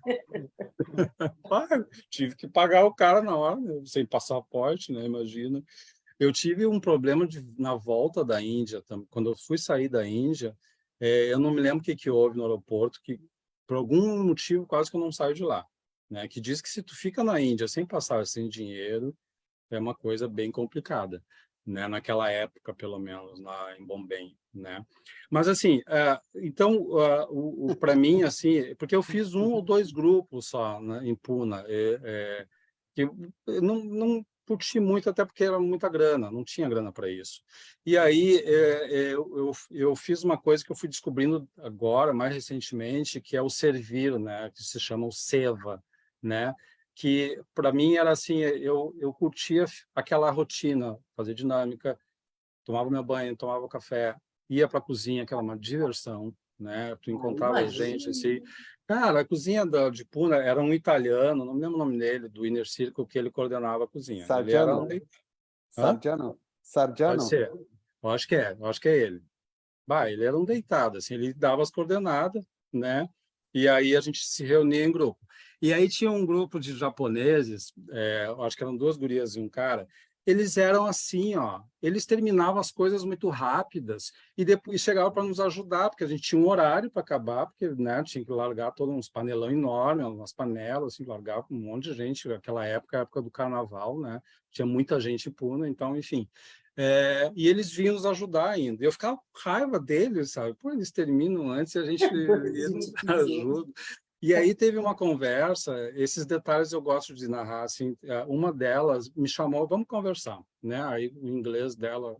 pá, tive que pagar o cara na hora, né? Sem passaporte, né? Imagina. Eu tive um problema na volta da Índia, quando eu fui sair da Índia, eu não me lembro o que houve no aeroporto, que por algum motivo quase que eu não saio de lá. né? Que diz que se tu fica na Índia sem passar sem dinheiro, é uma coisa bem complicada, né? Naquela época, pelo menos, lá em Bombay, né? Mas, assim, então, para mim, assim, porque eu fiz 1 ou 2 grupos só, né, em Pune, que eu não curti muito, até porque era muita grana, não tinha grana para isso. E aí eu fiz uma coisa que eu fui descobrindo agora, mais recentemente, que é o servir, né? Que se chama o seva, né? Que para mim era assim, eu curtia aquela rotina, fazer dinâmica, tomava meu banho, tomava café, ia para a cozinha, que era uma diversão, né? Tu encontrava gente Imagina. assim. Cara, a cozinha de Pune era um italiano, não me lembro o nome dele, do Inner Circle, que ele coordenava a cozinha. Ele era Sardiano? Hã? Sardiano? Pode Sardiano? ser. Eu acho que é ele. Bah, ele era um deitado, assim, ele dava as coordenadas, né? E aí a gente se reunia em grupo. E aí tinha um grupo de japoneses, eu acho que eram 2 gurias e um cara, eles eram assim, ó, eles terminavam as coisas muito rápidas e depois chegavam para nos ajudar, porque a gente tinha um horário para acabar, porque, né, tinha que largar todos uns panelão enormes, umas panelas, assim, largar um monte de gente, naquela época, a época do carnaval, né? Tinha muita gente em Puna, então, enfim. E eles vinham nos ajudar ainda. Eu ficava com raiva deles, sabe? Pô, eles terminam antes e a gente eles ajuda. E aí teve uma conversa, esses detalhes eu gosto de narrar, assim, uma delas me chamou, vamos conversar, né? Aí o inglês dela,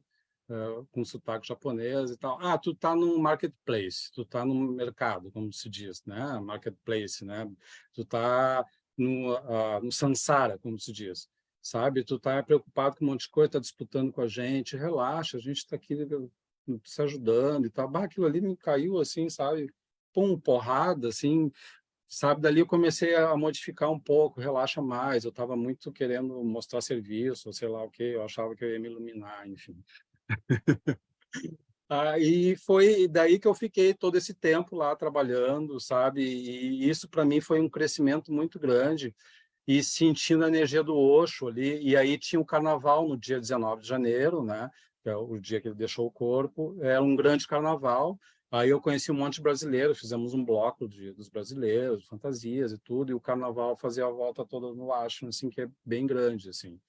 com sotaque japonês e tal. Ah, tu tá no marketplace, tu tá no mercado, como se diz, né? Marketplace, né? Tu tá no samsara, como se diz, sabe? Tu tá preocupado com um monte de coisa, tá disputando com a gente, relaxa, a gente tá aqui se ajudando e tal. Bah, aquilo ali me caiu assim, sabe? Pum, porrada, assim, sabe? Dali eu comecei a modificar um pouco, relaxa mais. Eu estava muito querendo mostrar serviço, sei lá o quê. Eu achava que eu ia me iluminar, enfim. E foi daí que eu fiquei todo esse tempo lá trabalhando, sabe? E isso para mim foi um crescimento muito grande e sentindo a energia do Osho ali. E aí tinha o carnaval no dia 19 de janeiro, né? Que é o dia que ele deixou o corpo. Era um grande carnaval. Aí eu conheci um monte de brasileiro, fizemos um bloco dos brasileiros, fantasias e tudo, e o carnaval fazia a volta toda no Ashram, assim, que é bem grande, assim.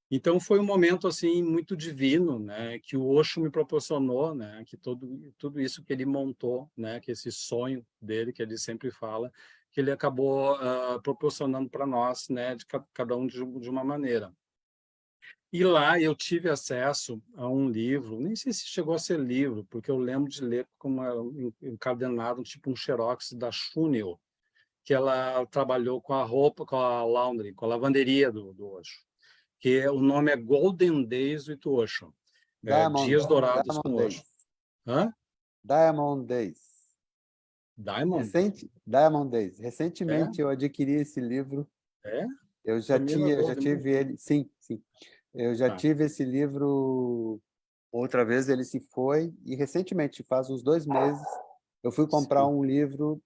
Então foi um momento assim muito divino, né, que o Osho me proporcionou, né, que tudo isso que ele montou, né, que esse sonho dele que ele sempre fala, que ele acabou proporcionando para nós, né, de cada um de uma maneira. E lá eu tive acesso a um livro, nem sei se chegou a ser livro, porque eu lembro de ler como encadenado, tipo um xerox da Shunil, que ela trabalhou com a roupa, com a laundry, com a lavanderia do Osho, que o nome é Golden Days with Osho, Dias Dourados Diamond com Osho. Days. Hã? Diamond Days. Diamond? Diamond Days. É? Recentemente eu adquiri esse livro. É? Eu Camila já Golden tive Days. ele. Sim, sim. Eu já Tá. tive esse livro. Outra vez ele se foi e recentemente, faz uns 2 meses, eu fui comprar Sim. um livro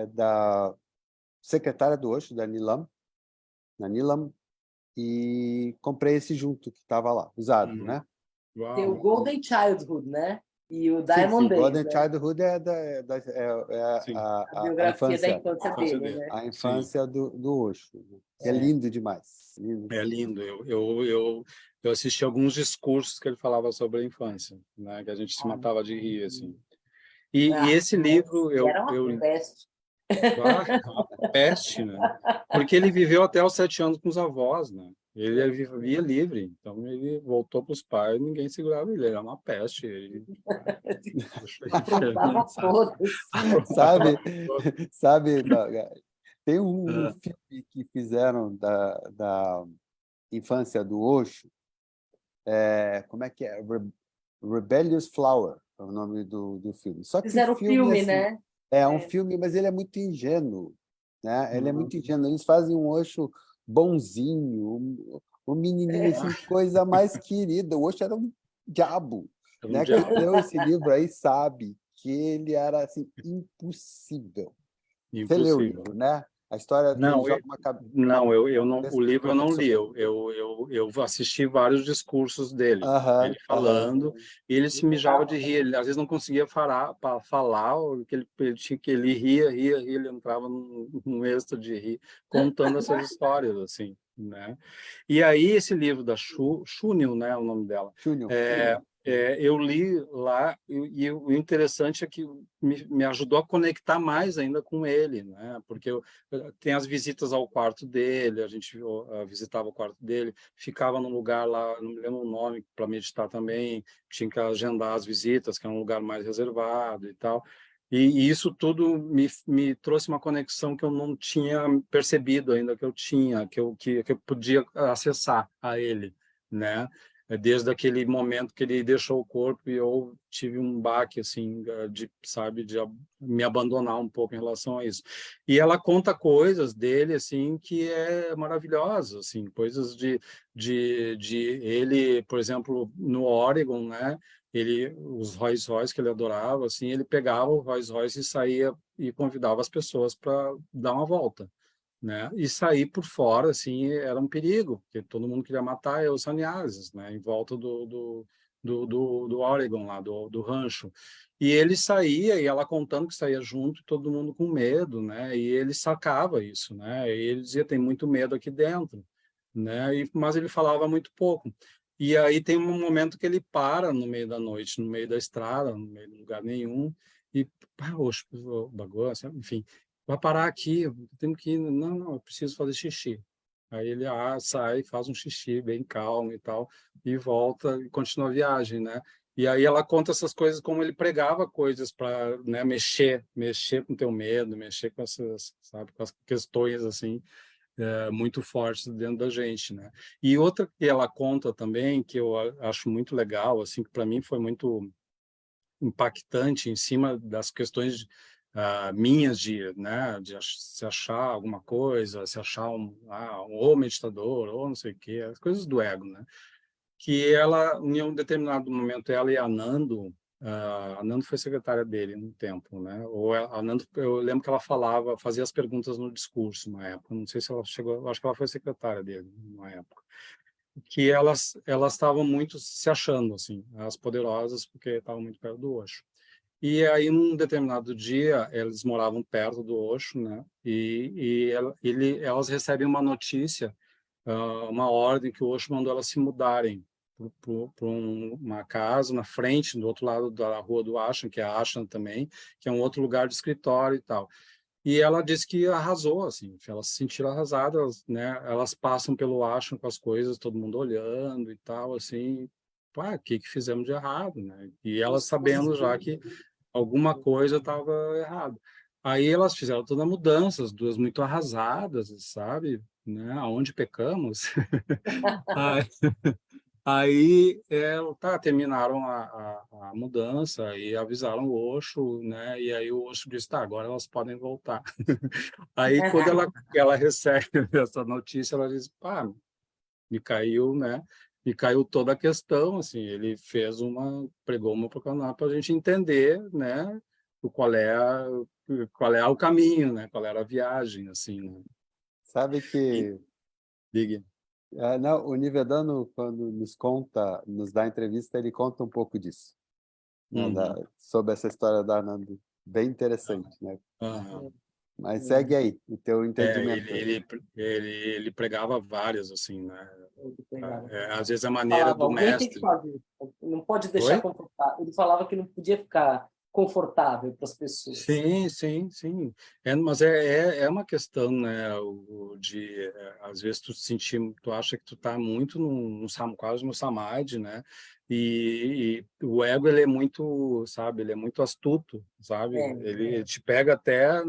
da secretária do Osho, da Nilam, e comprei esse junto que estava lá, usado, Uhum. né? Tem o Uau. Golden Childhood, né? E o Sim, sim, Diamond Days, Golden né? Childhood é Sim. A biografia da infância, infância Infância dele, dele. né? a Sim. infância do Osho, né? Que é Sim. lindo demais, lindo É demais. lindo. Eu assisti alguns discursos que ele falava sobre a infância, né? Que a gente se matava de rir, assim. E Ah, esse livro, e era uma peste. uma peste, né? Porque ele viveu até os 7 anos com os avós, né? Ele vivia livre, então ele voltou para os pais, ninguém segurava ele, era uma peste. Ele Aprontava sabe? todas. Sabe, sabe, tem um Ah, filme que fizeram da infância do Osho, como é que é? Rebellious Flower, é o nome do filme. Só que o Fizeram o filme, filme, assim, né? é um É. filme, mas ele é muito ingênuo, né? Ele é uhum. muito ingênuo. Eles fazem um Osho bonzinho, um menininho É. assim, coisa mais querida. O Osho era um diabo, Era um né? Quem diabo, leu esse livro aí sabe que ele era assim impossível. Você leu o impossível. livro, né? A história que ele Não, joga uma, não, eu não, o livro eu não li, professor. eu assisti vários discursos dele, Aham, ele aham. falando, e ele se mijava de rir, ele às vezes não conseguia parar para falar, ou que ele tinha que ele ria, ele entrava num êxtase de rir, contando essas histórias, assim, né? E aí esse livro da Chunil, né, é o nome dela, Júnior. eu li lá e o interessante é que me ajudou a conectar mais ainda com ele, né? Porque tem as visitas ao quarto dele, a gente visitava o quarto dele, ficava num lugar lá, não me lembro o nome, para meditar também, tinha que agendar as visitas, que é um lugar mais reservado e tal. E isso tudo me trouxe uma conexão que eu não tinha percebido ainda que eu tinha, que eu podia acessar a ele, né? Desde aquele momento que ele deixou o corpo e eu tive um baque assim de, sabe, de me abandonar um pouco em relação a isso. E ela conta coisas dele assim que é maravilhosa, assim, coisas de ele, por exemplo, no Oregon, né? Ele, os Rolls Royce que ele adorava, assim, ele pegava o Rolls Royce e saía e convidava as pessoas para dar uma volta, né? E sair por fora, assim, era um perigo, porque todo mundo queria matar os sannyasis, né? Em volta do Oregon, lá, do rancho. E ele saía, e ela contando que saía junto, todo mundo com medo, né? E ele sacava isso, né? E ele dizia, tem muito medo aqui dentro, né? Mas ele falava muito pouco. E aí tem um momento que ele para no meio da noite, no meio da estrada, no meio de lugar nenhum, e, pá, o bagulho, enfim, vai parar aqui, eu tenho que ir. Não, não, eu preciso fazer xixi. Aí ele sai, faz um xixi bem calmo e tal, e volta e continua a viagem, né? E aí ela conta essas coisas como ele pregava coisas para, né, mexer com teu medo, mexer com essas, sabe, com as questões assim, muito fortes dentro da gente, né? E outra que ela conta também, que eu acho muito legal, assim, que para mim foi muito impactante em cima das questões minhas de, né, de se achar alguma coisa, se achar ou meditador, ou não sei o quê, as coisas do ego, né? Que ela, em um determinado momento, ela e a Nando, a Nando foi secretária dele no tempo, né? A Nando, eu lembro que ela falava, fazia as perguntas no discurso na época, não sei se ela chegou, acho que ela foi secretária dele na época, que elas estavam muito se achando, assim, as poderosas, porque estavam muito perto do Osho. E aí, num determinado dia, eles moravam perto do Osho, né? Elas recebem uma notícia, uma ordem que o Osho mandou elas se mudarem para uma casa na frente, do outro lado da rua do Ashram, que é a Ashram também, que é um outro lugar de escritório e tal. E ela disse que arrasou, assim, elas se sentiram arrasadas, né? Elas passam pelo Ashram com as coisas, todo mundo olhando e tal, assim, pá, o que fizemos de errado, né? E elas sabendo já que alguma coisa estava errada. Aí elas fizeram toda a mudança, as duas muito arrasadas, sabe? Né? Aonde pecamos? Aí, terminaram a mudança e avisaram o Osho, né? E aí o Osho disse, tá, agora elas podem voltar. Aí, quando ela recebe essa notícia, ela diz, pá, me caiu, né? Me caiu toda a questão, assim, ele pregou uma proclamação para a gente entender, né? Qual é o caminho, né? Qual era a viagem, assim, né? Sabe E, que diga. não, o Nivedano, quando nos dá entrevista, ele conta um pouco disso, né, Uhum. sobre essa história da Ananda, bem interessante, né? Aham. Mas segue aí, o teu É, entendimento. ele pregava várias, assim, né? Às vezes a Ele maneira falava, do alguém tem que mestre. fazer, não pode deixar Oi? confortável. Ele falava que não podia ficar confortável para as pessoas. Sim, sim, sim. Mas é uma questão, né? Às vezes tu sentir, tu acha que tu tá muito quase no samadhi, né? E o ego, ele é muito, sabe? Ele é muito astuto, sabe? Ele te pega até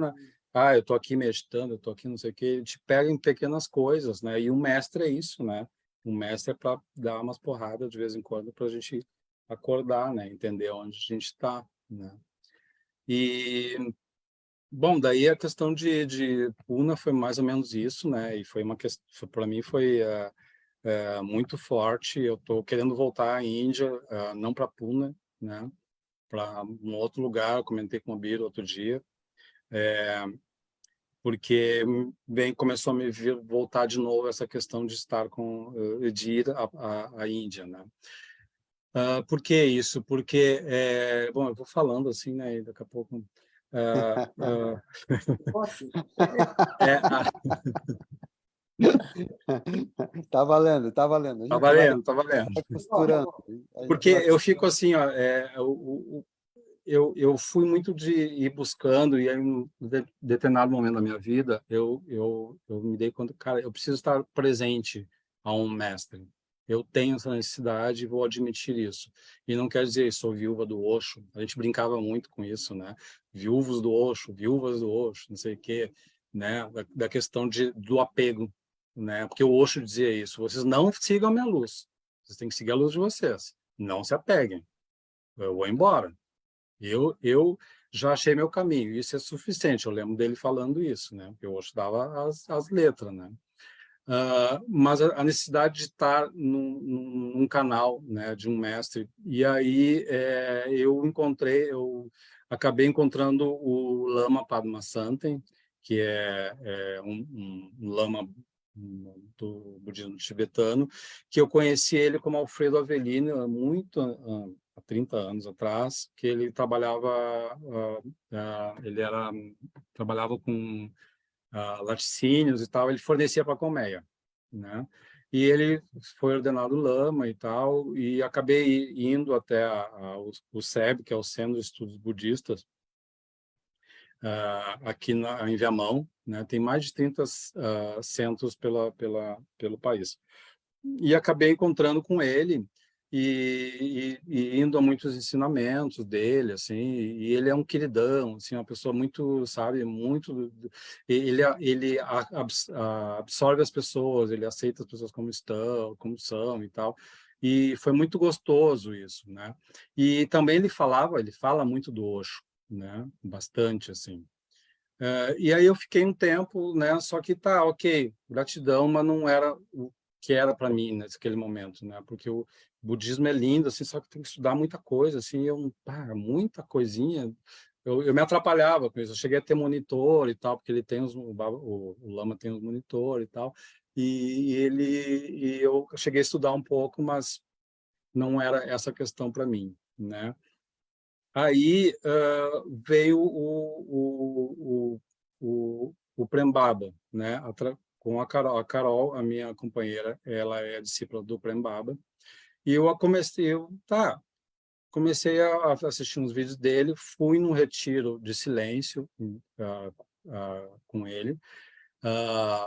eu tô aqui meditando, eu tô aqui não sei o quê, ele te pega em pequenas coisas, né? E o mestre é isso, né? O mestre é para dar umas porradas de vez em quando para a gente acordar, né? Entender onde a gente está, né? E, bom, daí a questão de Puna foi mais ou menos isso, né? E foi uma questão, para mim foi muito forte. Eu estou querendo voltar à Índia, não para Puna, né? Para um outro lugar. Eu comentei com o Biro outro dia, porque começou a me voltar de novo essa questão de estar de ir à Índia, né? Por que isso? Porque, bom, eu vou falando assim, né? E daqui a pouco... Posso? a, Tá valendo, tá valendo. A Tá gente vai valendo, tá valendo. costurando. A gente Porque vai eu fico costurando. assim, ó, eu fui muito de ir buscando, e aí, em um determinado momento da minha vida, eu me dei conta, cara, eu preciso estar presente a um mestre. Eu tenho essa necessidade e vou admitir isso. E não quer dizer, sou viúva do Osho. A gente brincava muito com isso, né? Viúvos do Osho, viúvas do Osho, não sei o quê, né? Da questão do apego, né? Porque o Osho dizia isso, vocês não sigam a minha luz, vocês têm que seguir a luz de vocês. Não se apeguem. Eu vou embora. Eu já achei meu caminho. Isso é suficiente. Eu lembro dele falando isso, né? Porque eu estudava as letras, né? Mas a necessidade de estar num canal, né, de um mestre. E aí eu acabei encontrando o Lama Padmasambhava, que é um lama do budismo tibetano, que eu conheci ele como Alfredo Avellini há 30 anos atrás, que ele trabalhava com laticínios e tal, ele fornecia para a colmeia, né? E ele foi ordenado lama e tal, e acabei indo até o SEB, que é o Centro de Estudos Budistas, aqui em Viamão, né? Tem mais de 30 centros pelo país. E acabei encontrando com ele e indo a muitos ensinamentos dele, assim, e ele é um queridão, assim, uma pessoa muito, sabe, muito... Ele absorve as pessoas, ele aceita as pessoas como estão, como são e tal, e foi muito gostoso isso, né? E também ele fala muito do Osho, né? Bastante, assim. E aí eu fiquei um tempo, né? Só que tá, ok, gratidão, mas não era o que era para mim naquele momento, né? Porque o budismo é lindo, assim, só que tem que estudar muita coisa, assim, muita coisinha. Eu me atrapalhava com isso. Eu cheguei a ter monitor e tal, porque ele tem o Lama tem os monitor e tal. E eu cheguei a estudar um pouco, mas não era essa questão para mim, né? Aí veio o Prem Baba, né? Com a Carol, a minha companheira, ela é discípula do Prem Baba, e comecei a assistir uns vídeos dele, fui num retiro de silêncio com ele,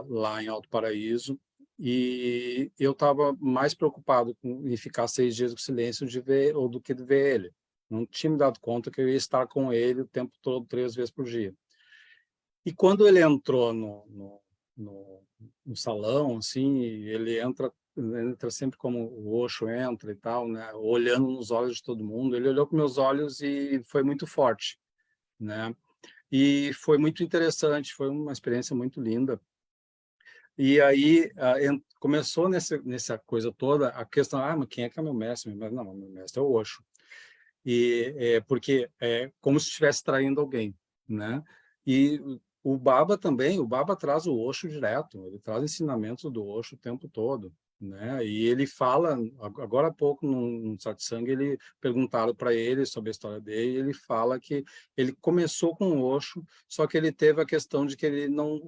lá em Alto Paraíso, e eu estava mais preocupado em ficar 6 dias com silêncio do que de ver ele. Não tinha me dado conta que eu ia estar com ele o tempo todo, 3 vezes por dia. E quando ele entrou no salão, assim, ele entra sempre como o Osho entra e tal, né? Olhando nos olhos de todo mundo. Ele olhou com meus olhos e foi muito forte, né? E foi muito interessante, foi uma experiência muito linda. E aí começou nessa coisa toda a questão, mas quem é que é meu mestre? Mas não, meu mestre é o Osho. Porque é como se estivesse traindo alguém, né? E o Baba também, o Baba traz o Osho direto, ele traz ensinamentos do Osho o tempo todo, né? E ele fala, agora há pouco num satsang, perguntaram para ele sobre a história dele, e ele fala que ele começou com o Osho, só que ele teve a questão de que ele não,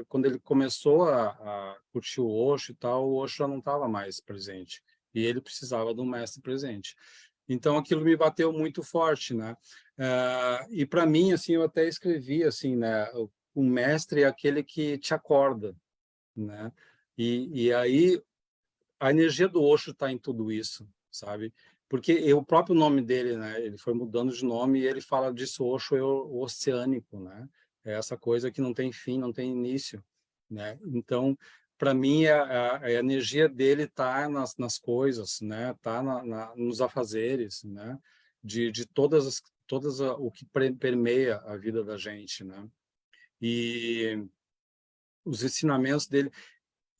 quando ele começou a curtir o Osho e tal, o Osho já não estava mais presente, e ele precisava de um mestre presente. Então aquilo me bateu muito forte, né? E para mim, assim, eu até escrevi assim, né? O mestre é aquele que te acorda, né? E aí a energia do Osho está em tudo isso, sabe? Porque o próprio nome dele, né? Ele foi mudando de nome e ele fala disso, Osho é o oceânico, né? É essa coisa que não tem fim, não tem início, né? Então, para mim, a energia dele está nas coisas, né? Está nos afazeres, né? De todas o que permeia a vida da gente, né? E os ensinamentos dele,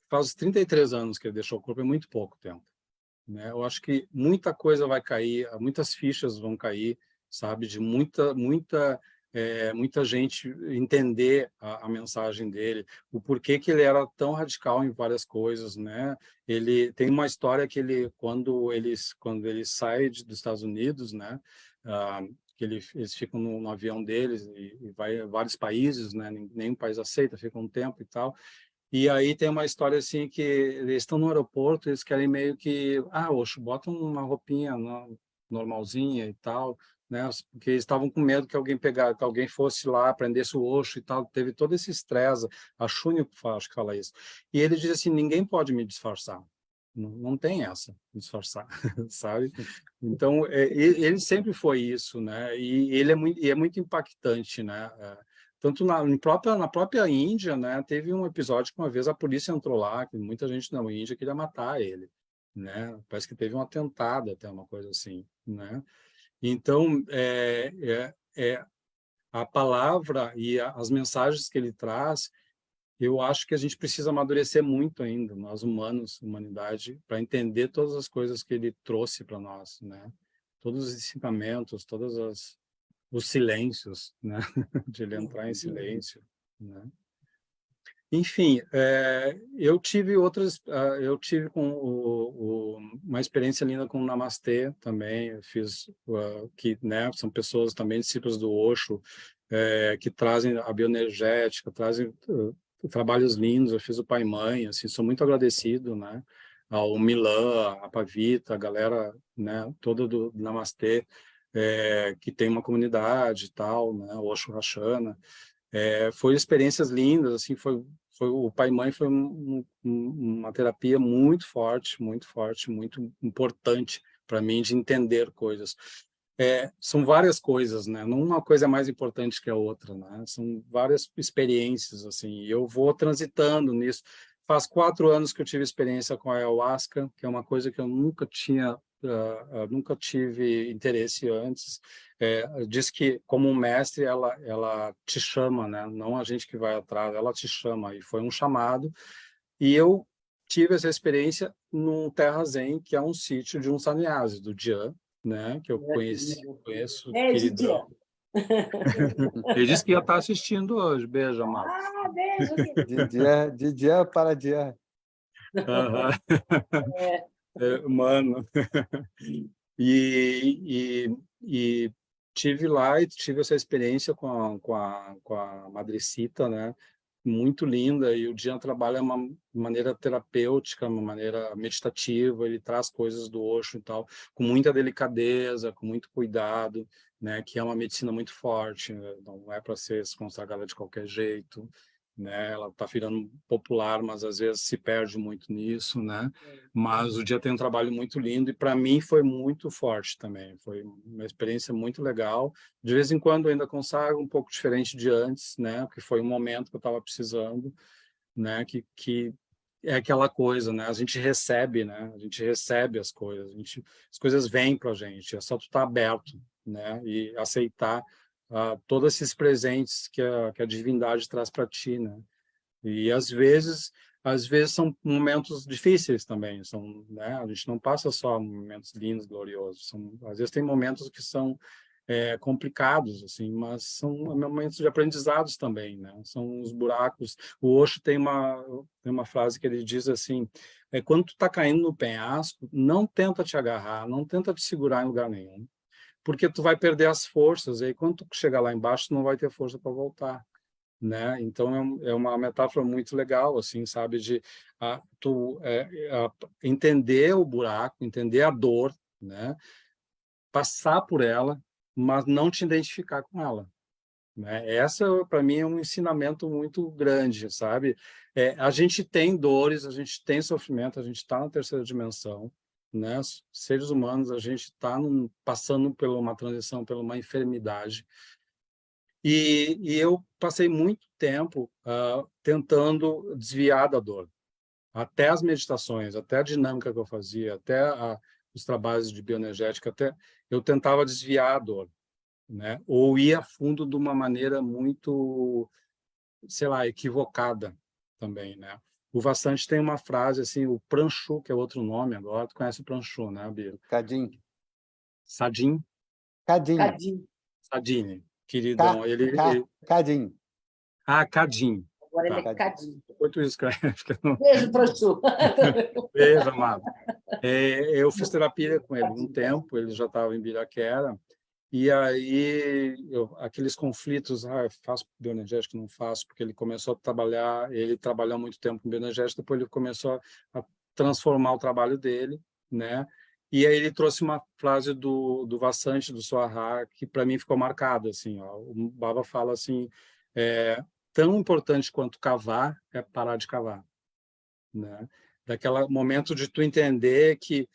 faz 33 anos que ele deixou o corpo, é muito pouco tempo, né? Eu acho que muita coisa vai cair, muitas fichas vão cair, sabe? De muita muita gente entender a mensagem dele, o porquê que ele era tão radical em várias coisas, né? Ele tem uma história que quando ele sai dos Estados Unidos, né? Que eles ficam no avião deles e vai a vários países, né? Nenhum país aceita, fica um tempo e tal. E aí tem uma história assim que eles estão no aeroporto, eles querem meio que, Osho, bota uma roupinha normalzinha e tal, né? Porque eles estavam com medo que alguém fosse lá, prendesse o Osho e tal. Teve todo esse estresse. A Shunyo, acho que fala isso. E ele diz assim, ninguém pode me disfarçar. Não tem essa, disfarçar, sabe? Então, ele sempre foi isso, né? E ele é muito impactante, né? Tanto na própria Índia, né? Teve um episódio que uma vez a polícia entrou lá, que muita gente na Índia queria matar ele, né? Parece que teve um atentado, até uma coisa assim, né? Então, a palavra e as mensagens que ele traz, eu acho que a gente precisa amadurecer muito ainda, nós humanos, humanidade, para entender todas as coisas que ele trouxe para nós, né? Todos os ensinamentos, os silêncios, né? De ele entrar em silêncio, né? Enfim, eu tive uma experiência linda com o Namastê também. Eu fiz que, né, são pessoas também discípulos do Osho, que trazem a bioenergética, trazem trabalhos lindos. Eu fiz o Pai e Mãe, assim, sou muito agradecido, né, ao Milan, a Pavita, a galera, né, toda do Namastê, que tem uma comunidade e tal, né, o Osho Rashana. Foi experiências lindas, assim, foi o Pai e Mãe foi uma terapia muito forte, muito importante para mim de entender coisas. São várias coisas, né? Não uma coisa é mais importante que a outra, né? São várias experiências, assim, e eu vou transitando nisso. Faz 4 anos que eu tive experiência com a ayahuasca, que é uma coisa que eu nunca tive interesse antes. Diz que, como um mestre, ela te chama, né? Não a gente que vai atrás, ela te chama. E foi um chamado. E eu tive essa experiência num Terra Zen, que é um sítio de um sannyasi, do Jian, né? Que eu conheço, Didier. queridão. Ele disse que ia estar assistindo hoje. Beijo, amado. Beijo. De dia para dia. Uhum. Mano. E tive lá e tive essa experiência com a Madrecita, né? Muito linda, e o Dian trabalha uma maneira terapêutica, uma maneira meditativa, ele traz coisas do Osho e tal, com muita delicadeza, com muito cuidado, né? Que é uma medicina muito forte, né? Não é para ser consagrada de qualquer jeito, né? Ela está virando popular, mas às vezes se perde muito nisso, né? Mas o dia tem um trabalho muito lindo e para mim foi muito forte também. Foi uma experiência muito legal. De vez em quando ainda consagro um pouco diferente de antes, né? Porque foi um momento que eu estava precisando, né? Que é aquela coisa, né? A gente recebe, né? A gente recebe as coisas, as coisas vêm para a gente. É só tu estar aberto, né? E aceitar todos esses presentes que a divindade traz para ti, né? E às vezes são momentos difíceis também, né? A gente não passa só momentos lindos, gloriosos, às vezes tem momentos que são complicados, assim, mas são momentos de aprendizados também, né? São os buracos. O Osho tem uma frase que ele diz assim: quando tu está caindo no penhasco, não tenta te agarrar, não tenta te segurar em lugar nenhum, porque tu vai perder as forças, e aí quando tu chegar lá embaixo, tu não vai ter força para voltar, né? Então é uma metáfora muito legal, assim, sabe, de entender o buraco, entender a dor, né? Passar por ela, mas não te identificar com ela, né? Essa para mim é um ensinamento muito grande, sabe? A gente tem dores, a gente tem sofrimento, a gente está na terceira dimensão, né? Seres humanos, a gente está passando por uma transição, por uma enfermidade. E eu passei muito tempo tentando desviar da dor. Até as meditações, até a dinâmica que eu fazia, até os trabalhos de bioenergética, até eu tentava desviar a dor, né? Ou ir a fundo de uma maneira muito, sei lá, equivocada também, né? O Vassante tem uma frase assim, o Pranchu, que é outro nome agora, tu conhece o Pranchu, né, Biro? Cadim. Sadin? Cadim. Cadinho. Sadine. queridão. Cadim. Cadim. Agora ele Tá. é Cadinho. Depois tu escreve. Beijo para tu. Beijo, amado. Eu fiz terapia com ele um tempo, ele já estava em Biraquera, e aí aqueles conflitos, faço bioenergético, não faço, porque ele começou a trabalhar, ele trabalhou muito tempo com bioenergético, depois ele começou a transformar o trabalho dele, né? E aí ele trouxe uma frase do Vassante, do Sohar, que para mim ficou marcada, assim, ó, o Baba fala assim, tão importante quanto cavar é parar de cavar, né? Daquele momento de tu entender que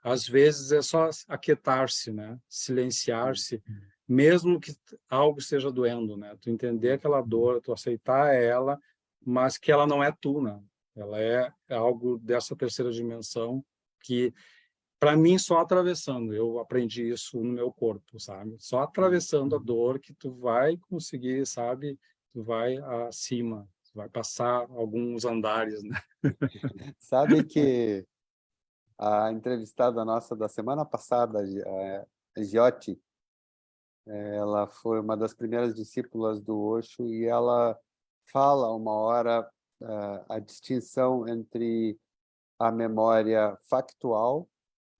às vezes é só aquietar-se, né? Silenciar-se, mesmo que algo esteja doendo, né? Tu entender aquela dor, tu aceitar ela, mas que ela não é tu, né? Ela é algo dessa terceira dimensão que, para mim, só atravessando, eu aprendi isso no meu corpo, sabe? Só atravessando a dor que tu vai conseguir, sabe? Tu vai acima, tu vai passar alguns andares, né? Sabe que a entrevistada nossa da semana passada, a Giotti, ela foi uma das primeiras discípulas do Osho e ela fala uma hora a distinção entre a memória factual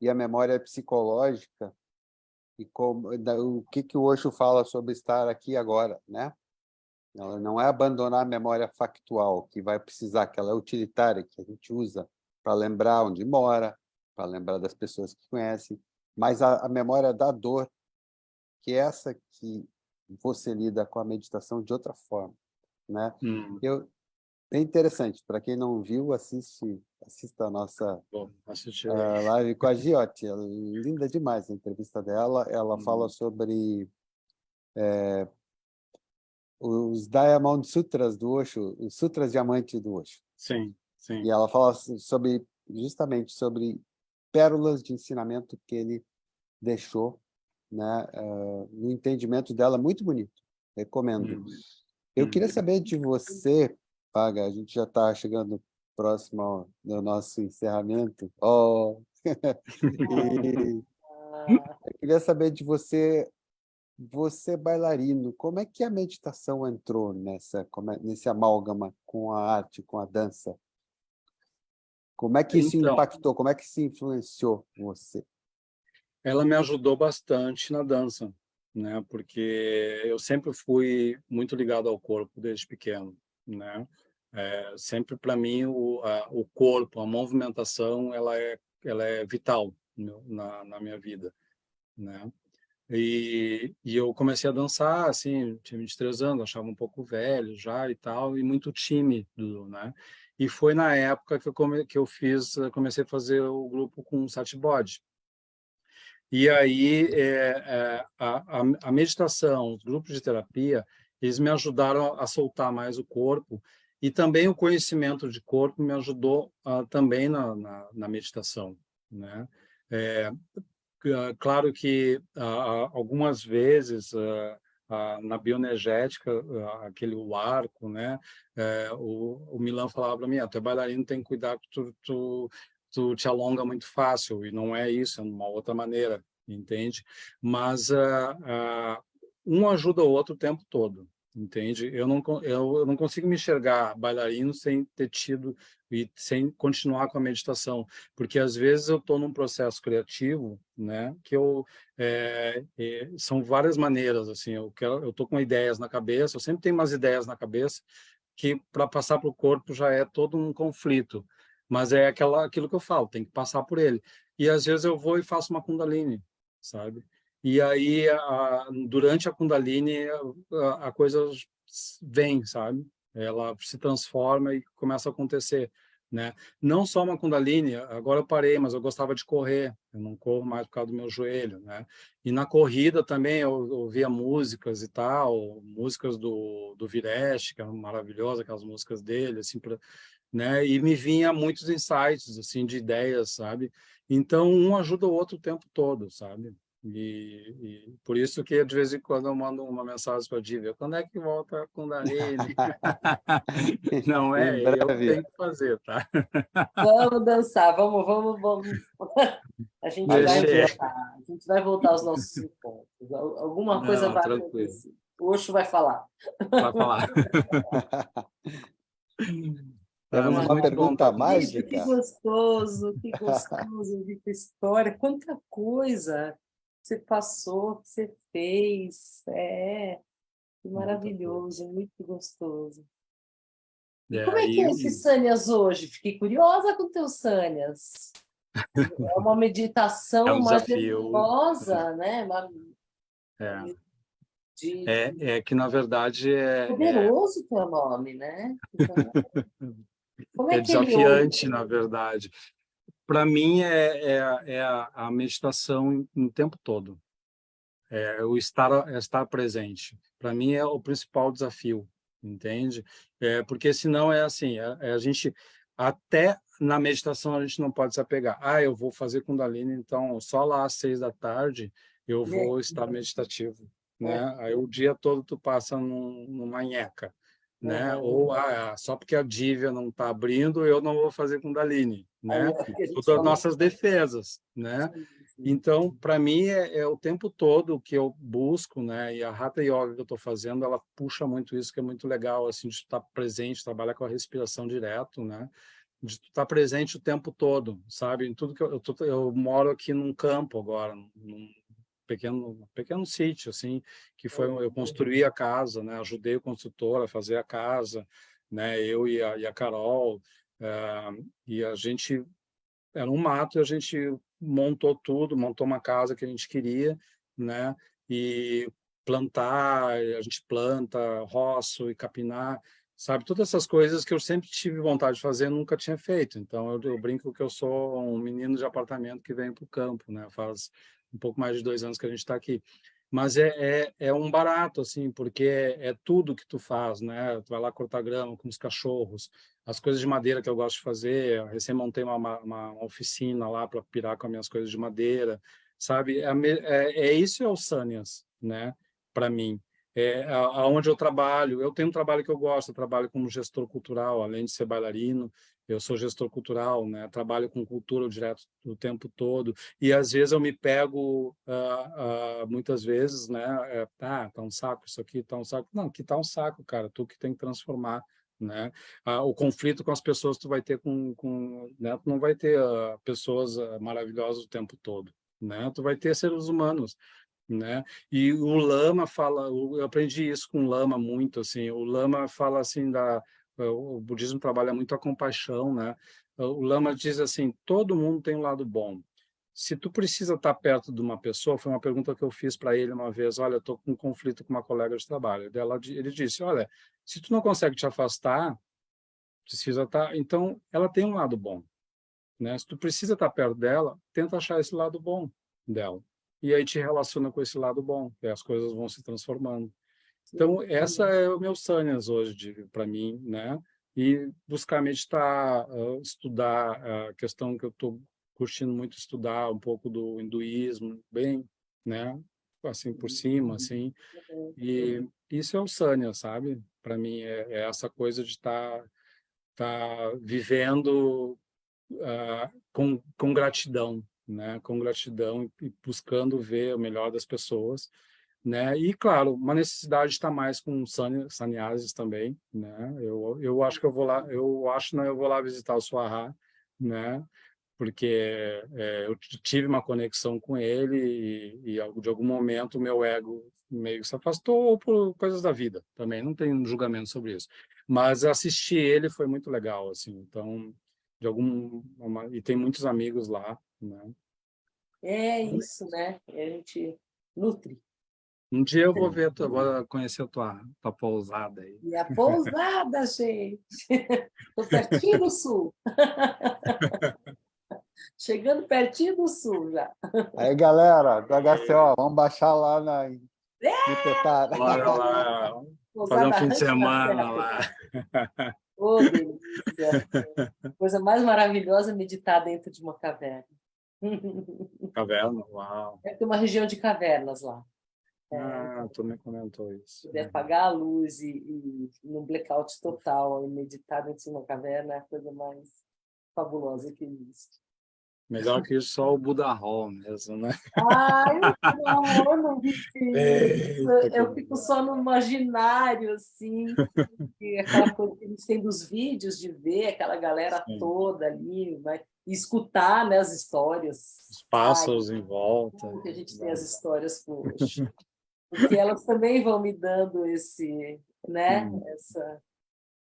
e a memória psicológica e o que o Osho fala sobre estar aqui agora, né? Ela não é abandonar a memória factual, que vai precisar, que ela é utilitária, que a gente usa para lembrar onde mora, para lembrar das pessoas que conhecem, mas a memória da dor, que é essa que você lida com a meditação de outra forma, né? É interessante, para quem não viu, assista a nossa live com a Giotti, ela é linda demais a entrevista dela, ela fala sobre os Diamond Sutras do Osho, os Sutras Diamante do Osho. Sim, sim. E ela fala justamente sobre pérolas de ensinamento que ele deixou, né, no entendimento dela, muito bonito. Recomendo. Eu queria saber de você, Paga, a gente já está chegando próximo do nosso encerramento. E eu queria saber de você, bailarino, como é que a meditação entrou nesse amálgama com a arte, com a dança? Como é que isso impactou? Como é que isso influenciou você? Ela me ajudou bastante na dança, né? Porque eu sempre fui muito ligado ao corpo desde pequeno, né? Sempre para mim o corpo, a movimentação, ela é vital na minha vida, né? E eu comecei a dançar, assim, tinha 23 anos, achava um pouco velho já e tal, e muito tímido, né? E foi na época que comecei a fazer o grupo com o Satibode. E aí a meditação, os grupos de terapia, eles me ajudaram a soltar mais o corpo, e também o conhecimento de corpo me ajudou também na meditação, né? Claro que algumas vezes na bioenergética, aquele arco, né? O Milan falava para mim, tu é bailarino, tem que cuidar que tu te alonga muito fácil, e não é isso, é uma outra maneira, entende? Mas um ajuda o outro o tempo todo, entende? Eu não consigo me enxergar bailarino sem ter tido e sem continuar com a meditação, porque às vezes eu estou num processo criativo, né, que são várias maneiras, assim, eu estou com ideias na cabeça, eu sempre tenho umas ideias na cabeça que para passar para o corpo já é todo um conflito, mas é aquilo que eu falo, tem que passar por ele. E às vezes eu vou e faço uma Kundalini, sabe? E aí, durante a Kundalini, a coisa vem, sabe? Ela se transforma e começa a acontecer, né? Não só uma Kundalini, agora eu parei, mas eu gostava de correr, eu não corro mais por causa do meu joelho, né? E na corrida também eu ouvia músicas e tal, músicas do Viresh, que eram maravilhosas, aquelas músicas dele, assim, né? E me vinha muitos insights, assim, de ideias, sabe? Então, um ajuda o outro o tempo todo, sabe? E por isso que de vez em quando eu mando uma mensagem para a Dívia, quando é que volta a Kundalini? Não Em é, eu que breve. tenho que fazer, tá? Vamos dançar, vamos. A gente A vai gente, Mexer. voltar, a gente vai voltar aos nossos encontros. Alguma coisa Não, vai tranquilo. acontecer. O Osho vai falar. Vai falar. Ah, temos mas Ah, uma muito bom pergunta estar com Felipe, vocês. mágica. que gostoso ouvir tua história, quanta coisa que você passou, que você fez. Que Muita coisa. maravilhoso, muito gostoso. E como É, é que é esse Sânias hoje? Fiquei curiosa com teus Sânias. É uma é um meditação desafio. majestosa, né? É, De é que, na verdade, poderoso teu nome, né? Então, como é é que ele ouve? desafiante, na verdade. Para mim, é a meditação o tempo todo. É estar presente. Para mim, é o principal desafio, entende? Porque senão é assim, a gente, até na meditação, a gente não pode se apegar. Ah, eu vou fazer Kundalini, então só lá às 6 da tarde eu Né? vou estar meditativo, É, né? Aí o dia todo tu passa numa nheca, né? aham. Ou só porque a Dívia não está abrindo, eu não vou fazer Kundalini, Aí né? é o que a gente Todas as falou. nossas defesas, né? Sim, sim. Então, para mim, é o tempo todo que eu busco, né? E a Hatha Yoga que eu estou fazendo, ela puxa muito isso, que é muito legal, assim, de estar presente, trabalhar com a respiração direto, né? De estar presente o tempo todo, sabe? Em tudo que eu moro aqui num campo agora, num pequeno sítio, assim, que foi eu construí a casa, né? Ajudei o construtor a fazer a casa, né? Eu e a Carol, e a gente era um mato e a gente montou tudo, montou uma casa que a gente queria, né? E plantar, a gente planta, roço e capinar, sabe? Todas essas coisas que eu sempre tive vontade de fazer, nunca tinha feito. Então eu brinco que eu sou um menino de apartamento que vem para o campo, né? Faz um pouco mais de 2 anos que a gente está aqui. Mas é um barato, assim, porque é tudo que tu faz, né? Tu vai lá cortar grama com os cachorros, as coisas de madeira que eu gosto de fazer. Eu recém montei uma oficina lá para pirar com as minhas coisas de madeira, sabe? Isso é o Sanias, né? Para mim. Aonde eu trabalho, eu tenho um trabalho que eu gosto, eu trabalho como gestor cultural, além de ser bailarino, eu sou gestor cultural, né? Trabalho com cultura direto o tempo todo, e às vezes eu me pego, muitas vezes, né? Tá um saco isso aqui, tá um saco. Não, que tá um saco, cara, tu que tem que transformar, né? O conflito com as pessoas tu vai ter né? Tu não vai ter pessoas maravilhosas o tempo todo, né? Tu vai ter seres humanos, né? E o Lama fala, eu aprendi isso com o Lama muito, assim, o Lama fala assim o budismo trabalha muito a compaixão, né? O Lama diz assim, todo mundo tem um lado bom. Se tu precisa estar perto de uma pessoa, foi uma pergunta que eu fiz para ele uma vez, olha, eu estou com um conflito com uma colega de trabalho. Ele disse, olha, se tu não consegue te afastar, precisa estar, então ela tem um lado bom, né? Se tu precisa estar perto dela, tenta achar esse lado bom dela. E aí te relaciona com esse lado bom, e as coisas vão se transformando. Então, essa é o meu Sanyas hoje, para mim, né? E buscar meditar, estudar a questão que eu estou curtindo muito estudar um pouco do hinduísmo, bem, né? Assim, por cima, assim. E isso é o Sanyas, sabe? Para mim, é essa coisa de tá vivendo com gratidão, né? Com gratidão e buscando ver o melhor das pessoas, né? E claro, uma necessidade está mais com sannyasis também, né? Eu acho que eu vou lá, eu acho não, eu vou lá visitar o Swaha, né? Porque eu tive uma conexão com ele e de algum momento o meu ego meio que se afastou por coisas da vida também, não tenho julgamento sobre isso, mas assistir ele foi muito legal, assim, então e tem muitos amigos lá, né? É isso, né? A gente nutre. Um dia eu vou ver, vou conhecer a tua pousada aí. E a pousada, gente. Estou pertinho do sul. Chegando pertinho do sul já. Aí, galera, do HCO, vamos baixar lá no Tetara. Bora lá, fazer um Pousada fim de Rancho da semana Serra. lá. Ô, delícia. Coisa mais maravilhosa é meditar dentro de uma caverna. Caverna, uau. Tem uma região de cavernas lá. Tu me comentou isso. Poder apagar a luz e num blackout total, e meditar dentro de uma caverna é a coisa mais fabulosa que existe. Melhor que isso, só o Buda Hall mesmo, né? Ai, não, eu não vi isso. Eita, Eu fico só no imaginário, assim, e aquela coisa que a gente tem dos vídeos de ver aquela galera sim. toda ali, vai e escutar, né, as histórias. Os pássaros em volta. Que a gente tem as histórias hoje. Porque elas também vão me dando esse, né,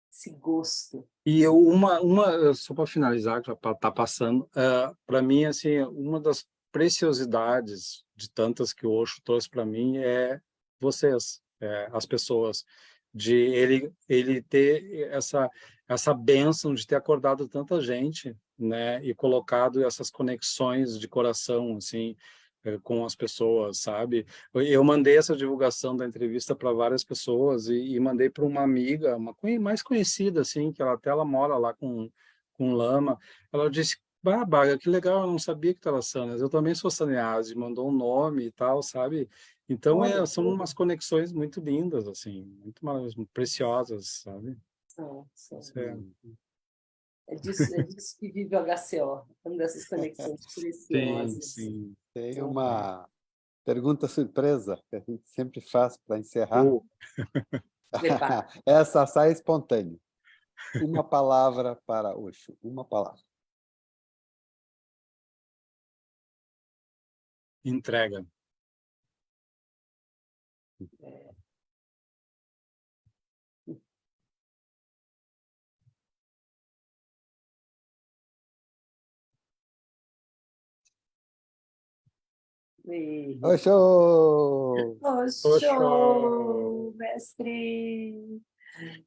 esse gosto. E só para finalizar, que já está passando, para mim, assim, uma das preciosidades de tantas que o Osho trouxe para mim é vocês, as pessoas, de ele ter essa bênção de ter acordado tanta gente, né, e colocado essas conexões de coração, assim, com as pessoas, sabe? Eu mandei essa divulgação da entrevista para várias pessoas e mandei para uma amiga, mais conhecida, assim, que ela mora lá com lama. Ela disse, Baga, que legal, eu não sabia que tu era Sânias. Eu também sou Sannyasi, mandou um nome e tal, sabe? Então, são umas conexões muito lindas, assim, muito preciosas, sabe? São. É disso que vive o HCO, uma dessas conexões preciosas. Sim. Tem uma pergunta surpresa que a gente sempre faz para encerrar. Essa sai espontânea. Uma palavra para Osho. Uma palavra. Entrega. Osho! Osho, mestre!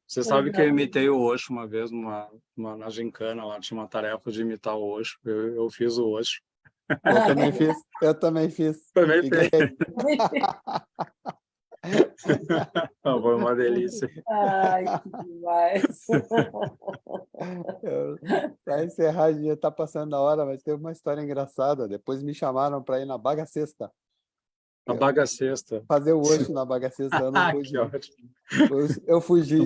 Você sabe que eu imitei o Osho uma vez na gincana, lá tinha uma tarefa de imitar o Osho, eu fiz o Osho. Eu também fiz. Também fez. Foi uma delícia. Ai, que demais. Para encerrar, já está passando a hora, mas tem uma história engraçada. Depois me chamaram para ir na Bagacesta. Na Bagacesta. Fazer o Osho na Bagacesta, eu não pude. Que ótimo. Eu fugi.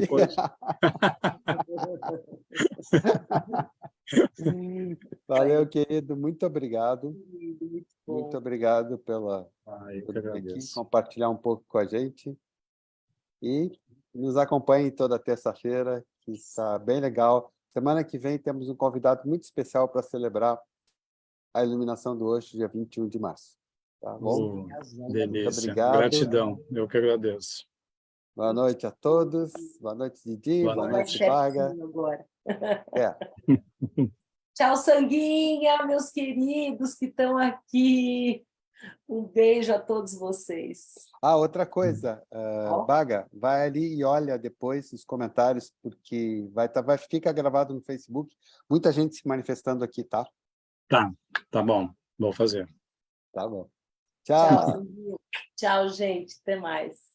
Valeu, querido. Muito obrigado. Muito obrigado por aqui compartilhar um pouco com a gente. E nos acompanhe toda terça-feira, que está bem legal. Semana que vem temos um convidado muito especial para celebrar a iluminação do Osho, dia 21 de março. Tá bom? Delícia. Muito obrigado. Gratidão. Eu que agradeço. Boa noite a todos. Boa noite, Didi. Boa noite, Baga. Tchau, Sanguinha, meus queridos que estão aqui. Um beijo a todos vocês. Outra coisa, Baga, vai ali e olha depois os comentários, porque fica gravado no Facebook. Muita gente se manifestando aqui, tá? Tá bom. Vou fazer. Tá bom. Tchau. Tchau, gente. Até mais.